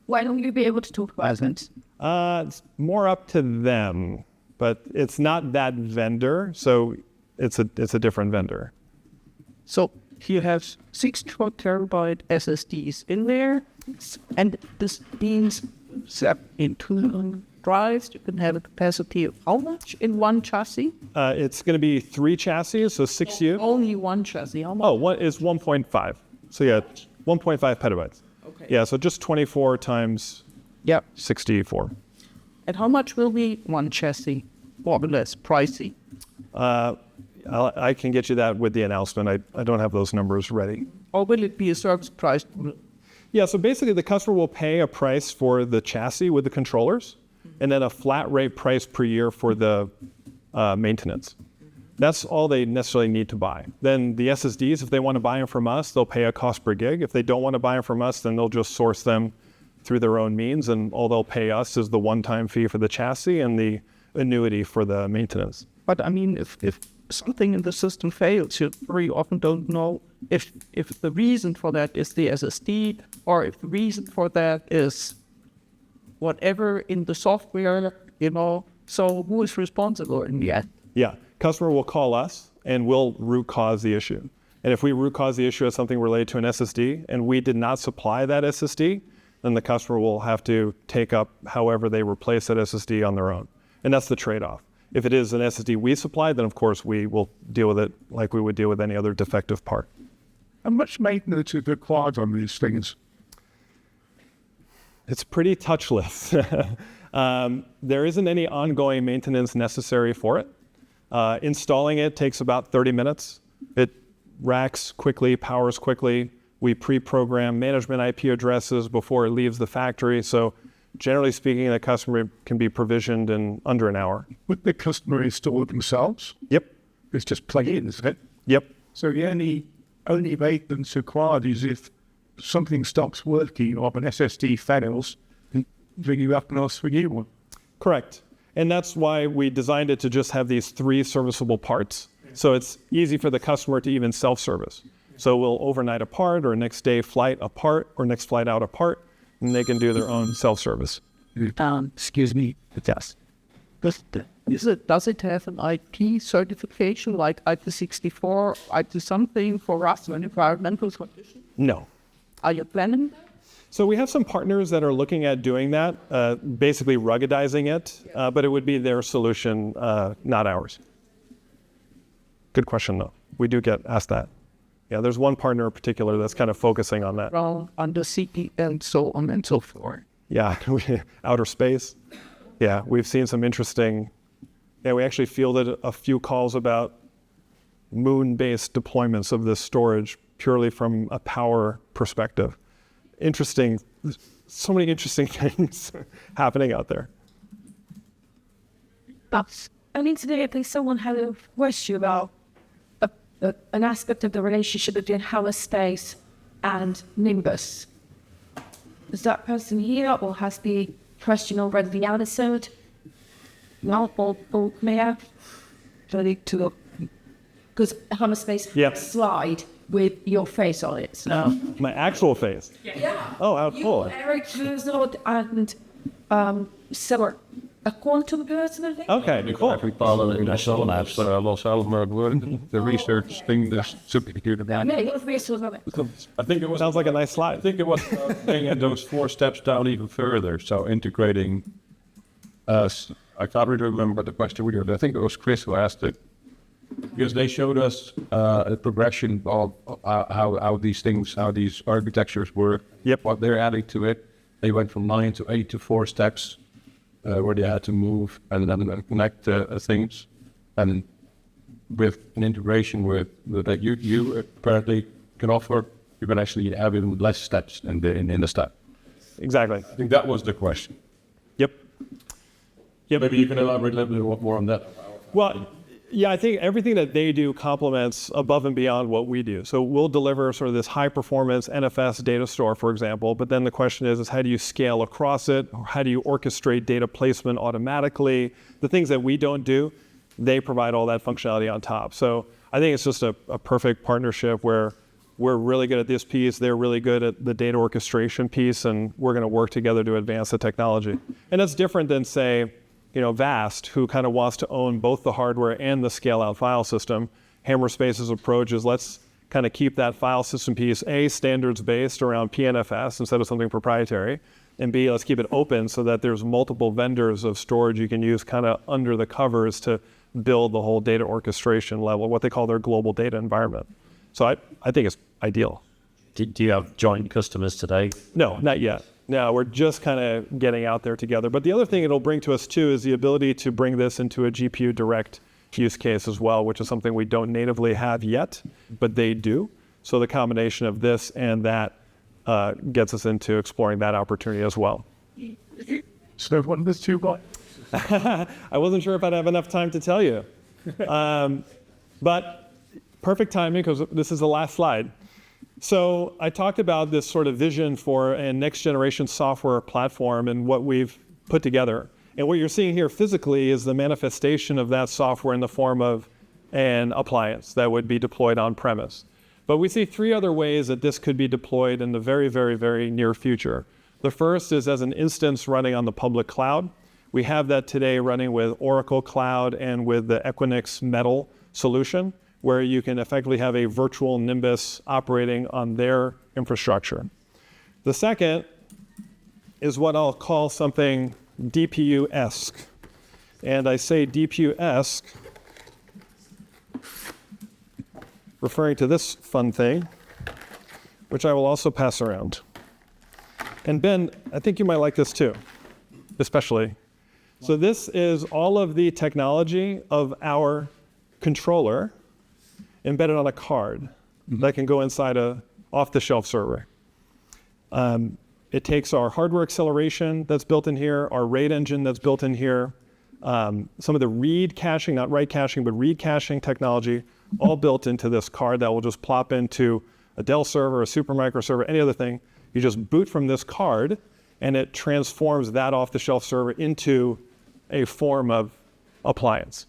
[SPEAKER 2] Why don't you be able to talk about it?
[SPEAKER 1] It's more up to them, but it's not that vendor, so it's a different vendor.
[SPEAKER 4] So you have 64 terabyte SSDs in there, and this means that in 2 drives you can have a capacity of how much in one chassis?
[SPEAKER 1] It's going to be 3 chassis, so 6U.
[SPEAKER 4] Only one chassis. How much?
[SPEAKER 1] Oh, one is 1.5. So yeah, 1.5 petabytes.
[SPEAKER 4] Okay.
[SPEAKER 1] Yeah, so just 24 times 64.
[SPEAKER 4] And how much will be one chassis? More or less pricey.
[SPEAKER 1] I can get you that with the announcement. I don't have those numbers ready.
[SPEAKER 4] Or will it be a service price?
[SPEAKER 1] Yeah, so basically the customer will pay a price for the chassis with the controllers, and then a flat rate price per year for the maintenance. That's all they necessarily need to buy. Then the SSDs, if they want to buy them from us, they'll pay a cost per gig. If they don't want to buy them from us, then they'll just source them through their own means, and all they'll pay us is the one-time fee for the chassis and the annuity for the maintenance.
[SPEAKER 4] But I mean, if something in the system fails, you very often don't know if the reason for that is the SSD, or if the reason for that is whatever in the software, so who is responsible in the end?
[SPEAKER 1] Yeah, customer will call us and we'll root cause the issue. And if we root cause the issue as something related to an SSD and we did not supply that SSD, then the customer will have to take up however they replace that SSD on their own. And that's the trade-off. If it is an SSD we supplied, then of course we will deal with it like we would deal with any other defective part.
[SPEAKER 3] How much maintenance is required on these things?
[SPEAKER 1] It's pretty touchless. There isn't any ongoing maintenance necessary for it. Installing it takes about 30 minutes. racks quickly, powers quickly. We pre-program management IP addresses before it leaves the factory. So generally speaking, the customer can be provisioned in under an hour.
[SPEAKER 3] Would the customer install it themselves?
[SPEAKER 1] Yep.
[SPEAKER 3] It's just plug in, isn't it?
[SPEAKER 1] Yep.
[SPEAKER 3] So the only maintenance required is if something stops working or an SSD fails, bring you up and ask for a new one.
[SPEAKER 1] Correct. And that's why we designed it to just have these 3 serviceable parts. So it's easy for the customer to even self-service. So we'll overnight a part or next day flight a part or next flight out a part, and they can do their own self-service.
[SPEAKER 4] Excuse me. Yes. Does it have an IP certification like IP64, IP something for us and environmental conditions?
[SPEAKER 1] No.
[SPEAKER 4] Are you planning that?
[SPEAKER 1] So we have some partners that are looking at doing that, basically ruggedizing it, but it would be their solution, not ours. Good question, though. We do get asked that. Yeah, there's one partner in particular that's kind of focusing on that.
[SPEAKER 4] Around under CP and so on and so forth.
[SPEAKER 1] Yeah, outer space. Yeah, we've seen some interesting, we actually fielded a few calls about moon-based deployments of this storage purely from a power perspective. Interesting, so many interesting things happening out there.
[SPEAKER 2] But I mean, today, if someone had a question about an aspect of the relationship between Hammer Space and Nimbus, is that person here, or has the question already been answered? No, or may I? Do I need to look? Because Hammer Space
[SPEAKER 1] Yep.
[SPEAKER 2] slide with your face on it. So.
[SPEAKER 1] My actual face.
[SPEAKER 2] Yeah.
[SPEAKER 1] Oh, how cool.
[SPEAKER 2] Eric Luzod and Summer, a quantum person, I think.
[SPEAKER 1] Okay, cool.
[SPEAKER 7] Every follow the national labs, Los Alamos, the research thing, the supercomputer.
[SPEAKER 2] Yeah, your face was on it.
[SPEAKER 7] I think it was.
[SPEAKER 1] Sounds like a nice slide.
[SPEAKER 7] I think it was taking those 4 steps down even further. So integrating us. I can't really remember the question we did. I think it was Chris who asked it. Because they showed us a progression of how these things, how these architectures work.
[SPEAKER 1] Yep.
[SPEAKER 7] What they're adding to it. They went from 9 to 8 to 4 steps where they had to move and then connect things. And with an integration with that you apparently can offer, you can actually have even less steps in the stack.
[SPEAKER 1] Exactly.
[SPEAKER 7] I think that was the question.
[SPEAKER 1] Yep. Yep.
[SPEAKER 7] Maybe you can elaborate a little bit more on that.
[SPEAKER 1] Well, yeah, I think everything that they do complements above and beyond what we do. So we'll deliver sort of this high performance NFS data store, for example, but then the question is how do you scale across it? Or how do you orchestrate data placement automatically? The things that we don't do, they provide all that functionality on top. So I think it's just a perfect partnership where we're really good at this piece, they're really good at the data orchestration piece, and we're going to work together to advance the technology. And that's different than, say, Vast, who kind of wants to own both the hardware and the scale-out file system. Hammerspace's approach is let's kind of keep that file system piece, A, standards-based around PNFS instead of something proprietary, and B, let's keep it open so that there's multiple vendors of storage you can use kind of under the covers to build the whole data orchestration level, what they call their global data environment. So I think it's ideal.
[SPEAKER 5] Do you have joint customers today?
[SPEAKER 1] No, not yet. No, we're just kind of getting out there together. But the other thing it'll bring to us too is the ability to bring this into a GPU direct use case as well, which is something we don't natively have yet, but they do. So the combination of this and that gets us into exploring that opportunity as well.
[SPEAKER 3] So one of the 2 guys.
[SPEAKER 1] I wasn't sure if I'd have enough time to tell you. But perfect timing because this is the last slide. So I talked about this sort of vision for a next generation software platform and what we've put together. And what you're seeing here physically is the manifestation of that software in the form of an appliance that would be deployed on premise. But we see 3 other ways that this could be deployed in the very, very, very near future. The first is as an instance running on the public cloud. We have that today running with Oracle Cloud and with the Equinix Metal solution, where you can effectively have a virtual Nimbus operating on their infrastructure. The second is what I'll call something DPU-esque. And I say DPU-esque, referring to this fun thing, which I will also pass around. And Ben, I think you might like this too, especially. So this is all of the technology of our controller embedded on a card. that can go inside a off-the-shelf server. It takes our hardware acceleration that's built in here, our RAID engine that's built in here, some of the read caching, not write caching, but read caching technology, all built into this card that will just plop into a Dell server, a Supermicro server, any other thing. You just boot from this card, and it transforms that off-the-shelf server into a form of appliance.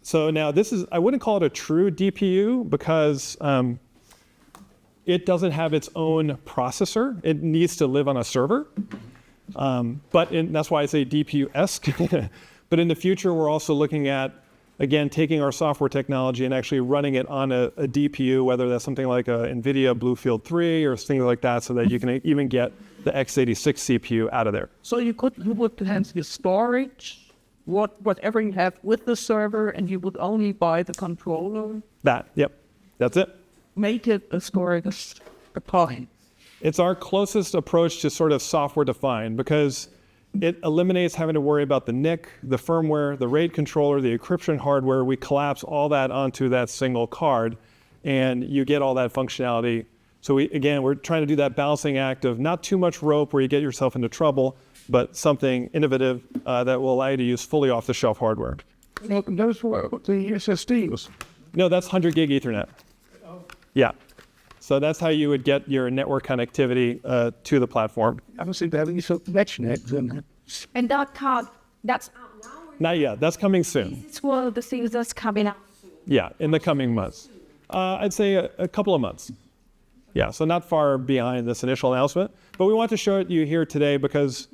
[SPEAKER 1] So now this is, I wouldn't call it a true DPU because it doesn't have its own processor. It needs to live on a server. That's why I say DPU-esque. But in the future, we're also looking at, again, taking our software technology and actually running it on a DPU, whether that's something like a NVIDIA Bluefield 3 or things like that, so that you can even get the x86 CPU out of there.
[SPEAKER 4] So you would have your storage, whatever you have with the server, and you would only buy the controller.
[SPEAKER 1] Yep, that's it.
[SPEAKER 4] Make it a storage appliance.
[SPEAKER 1] It's our closest approach to sort of software defined because it eliminates having to worry about the NIC, the firmware, the RAID controller, the encryption hardware. We collapse all that onto that single card, and you get all that functionality. So we're trying to do that balancing act of not too much rope where you get yourself into trouble, but something innovative that will allow you to use fully off-the-shelf hardware.
[SPEAKER 3] Well, those were the SSDs.
[SPEAKER 1] No, that's 100 gig Ethernet. Yeah. So that's how you would get your network connectivity to the platform.
[SPEAKER 3] I haven't seen that any sort of NetNet.
[SPEAKER 2] And that card, that's out now?
[SPEAKER 1] Not yet. That's coming soon.
[SPEAKER 2] It's one of the things that's coming out.
[SPEAKER 1] Yeah, in the coming months. I'd say a couple of months. Yeah, so not far behind this initial announcement. But we want to show it you here today because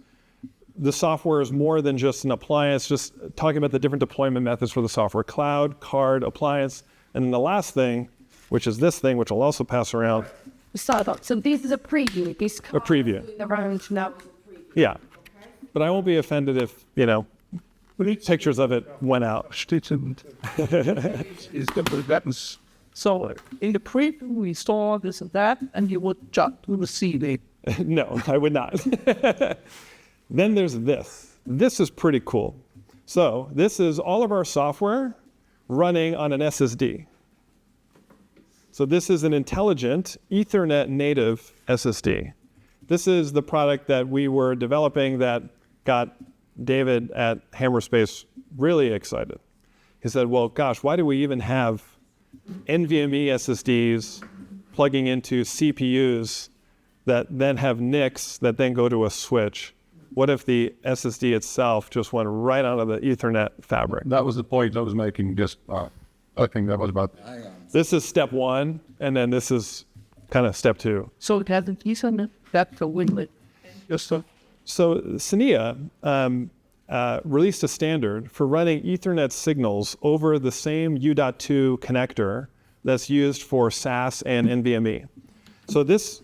[SPEAKER 1] the software is more than just an appliance, just talking about the different deployment methods for the software: cloud, card, appliance. And then the last thing, which is this thing, which I'll also pass around.
[SPEAKER 2] So this is a preview. This
[SPEAKER 1] A preview.
[SPEAKER 2] Around now.
[SPEAKER 1] Yeah. But I won't be offended if, pictures of it went out.
[SPEAKER 4] So in the preview, we saw this and that, and you would just receive it.
[SPEAKER 1] No, I would not. Then there's this. This is pretty cool. So this is all of our software running on an SSD. So this is an intelligent Ethernet native SSD. This is the product that we were developing that got David at Hammerspace really excited. He said, well, gosh, why do we even have NVMe SSDs plugging into CPUs that then have NICs that then go to a switch? What if the SSD itself just went right onto the Ethernet fabric?
[SPEAKER 7] That was the point I was making. Just I think that was about.
[SPEAKER 1] This is step one, and then this is kind of step two.
[SPEAKER 4] So it has an Ethernet that's a winlet.
[SPEAKER 1] So Cinia released a standard for running Ethernet signals over the same U.2 connector that's used for SAS and NVMe. So this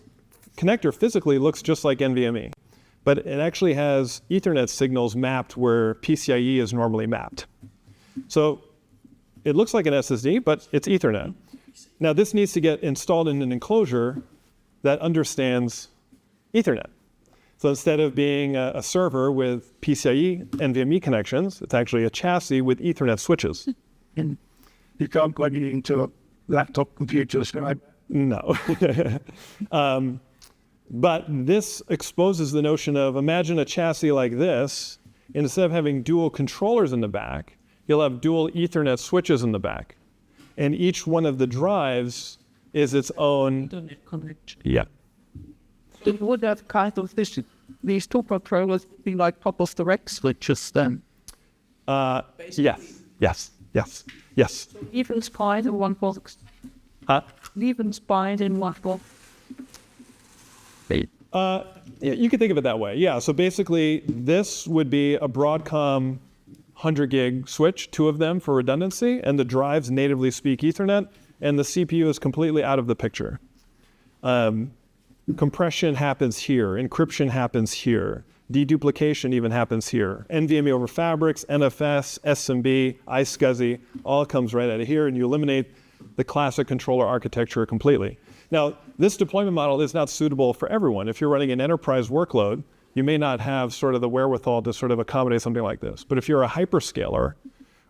[SPEAKER 1] connector physically looks just like NVMe, but it actually has Ethernet signals mapped where PCIe is normally mapped. So it looks like an SSD, but it's Ethernet. Now this needs to get installed in an enclosure that understands Ethernet. So instead of being a server with PCIe NVMe connections, it's actually a chassis with Ethernet switches.
[SPEAKER 3] And you can't plug it into a laptop computer, right?
[SPEAKER 1] No. But this exposes the notion of, imagine a chassis like this, instead of having dual controllers in the back, you'll have dual Ethernet switches in the back. And each one of the drives is its own.
[SPEAKER 4] Internet connection.
[SPEAKER 1] Yeah.
[SPEAKER 4] It would have kind of these two controllers be like top of the rack switches then.
[SPEAKER 1] Yes.
[SPEAKER 4] Even spine in one box.
[SPEAKER 1] Huh?
[SPEAKER 4] Even spine in one box.
[SPEAKER 1] You could think of it that way. Yeah. So basically, this would be a Broadcom 100 gig switch, two of them for redundancy, and the drives natively speak Ethernet, and the CPU is completely out of the picture. Compression happens here, encryption happens here, deduplication even happens here. NVMe over fabrics, NFS, SMB, iSCSI, all comes right out of here, and you eliminate the classic controller architecture completely. Now, this deployment model is not suitable for everyone. If you're running an enterprise workload, you may not have sort of the wherewithal to sort of accommodate something like this. But if you're a hyperscaler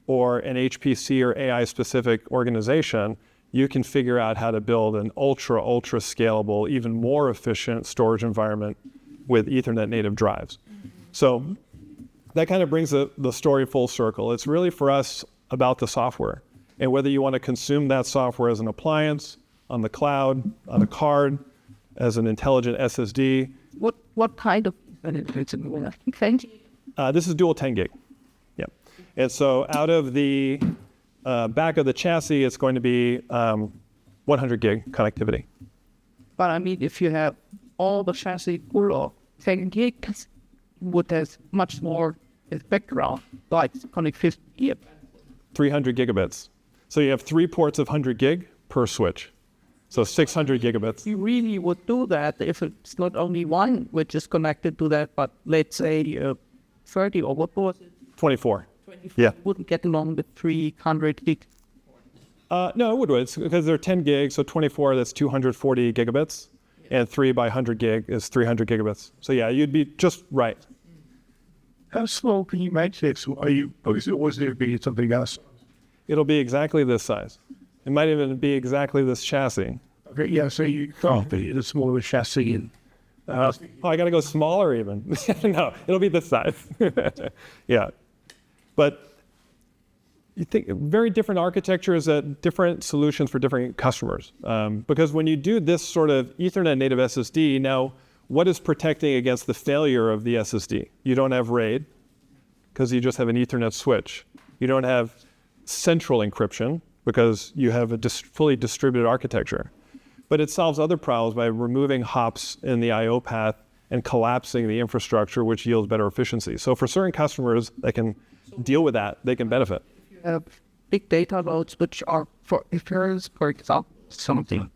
[SPEAKER 1] or an HPC or AI-specific organization, you can figure out how to build an ultra scalable, even more efficient storage environment with Ethernet native drives. So that kind of brings the story full circle. It's really for us about the software, and whether you want to consume that software as an appliance, on the cloud, on a card, as an intelligent SSD.
[SPEAKER 4] What kind of benefits in the thank you.
[SPEAKER 1] This is dual 10 gig. Yep. And so out of the back of the chassis, it's going to be 100 gig connectivity.
[SPEAKER 4] But I mean, if you have all the chassis full of 10 gigs, would have much more background, like connectivity. Yep.
[SPEAKER 1] 300 gigabits. So you have 3 ports of 100 gig per switch. So 600 gigabits.
[SPEAKER 4] You really would do that if it's not only one which is connected to that, but let's say 30 or what was it?
[SPEAKER 1] 24.
[SPEAKER 4] 24
[SPEAKER 1] Yeah.
[SPEAKER 4] wouldn't get along with 300 gig.
[SPEAKER 1] No, it would. It's because they're 10 gigs, so 24, that's 240 gigabits. And 3 by 100 gig is 300 gigabits. So yeah, you'd be just right.
[SPEAKER 3] How small can you make this? Or was there be something else?
[SPEAKER 1] It'll be exactly this size. It might even be exactly this chassis.
[SPEAKER 3] Okay, yeah, so you can't be the smaller chassis and
[SPEAKER 1] Oh, I got to go smaller even. No, it'll be this size. Yeah. But you think very different architectures, different solutions for different customers. Because when you do this sort of Ethernet native SSD, now what is protecting against the failure of the SSD? You don't have RAID because you just have an Ethernet switch. You don't have central encryption because you have a fully distributed architecture. But it solves other problems by removing hops in the I/O path and collapsing the infrastructure, which yields better efficiency. So for certain customers that can deal with that, they can benefit.
[SPEAKER 4] Big data loads which are for inference, for example, something.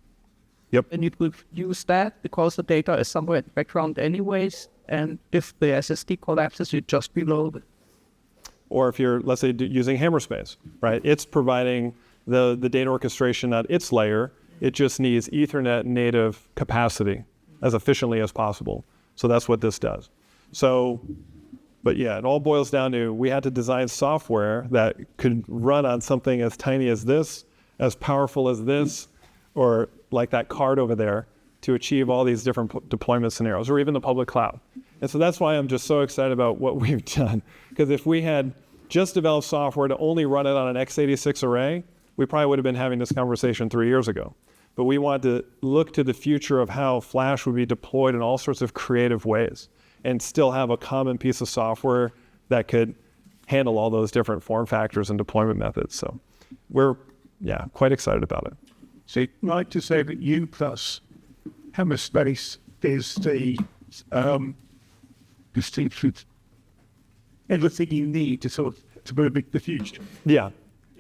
[SPEAKER 1] Yep.
[SPEAKER 4] And you could use that because the data is somewhere in the background anyways, and if the SSD collapses, you just reload it.
[SPEAKER 1] Or if you're, let's say, using Hammerspace, right? It's providing the data orchestration at its layer. It just needs Ethernet native capacity as efficiently as possible. So that's what this does. So, but yeah, it all boils down to we had to design software that could run on something as tiny as this, as powerful as this, or like that card over there to achieve all these different deployment scenarios, or even the public cloud. And so that's why I'm just so excited about what we've done. Because if we had just developed software to only run it on an x86 array, we probably would have been having this conversation 3 years ago. But we wanted to look to the future of how Flash would be deployed in all sorts of creative ways and still have a common piece of software that could handle all those different form factors and deployment methods. So we're, quite excited about it.
[SPEAKER 3] so I'd like to say that U plus Hammerspace is the distinction, everything you need to sort of to mimic the future.
[SPEAKER 1] Yeah,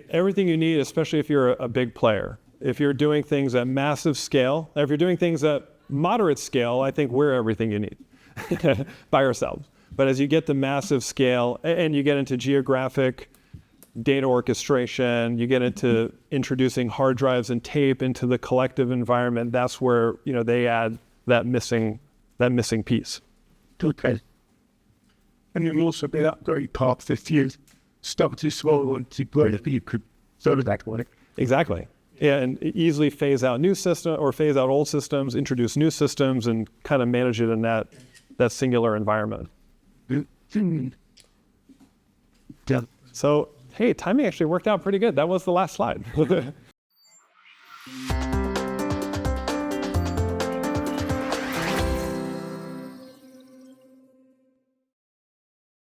[SPEAKER 1] everything you need, especially if you're a big player. If you're doing things at massive scale, if you're doing things at moderate scale, I think we're everything you need by ourselves. But as you get to massive scale and you get into geographic data orchestration, you get into introducing hard drives and tape into the collective environment, that's where they add that missing piece.
[SPEAKER 3] Okay. And you'll also be upgrade path if you start to small and to grow if you could sort of that way.
[SPEAKER 1] Exactly. Yeah, and easily phase out phase out old systems, introduce new systems, and kind of manage it in that singular environment. So, hey, timing actually worked out pretty good. That was the last slide.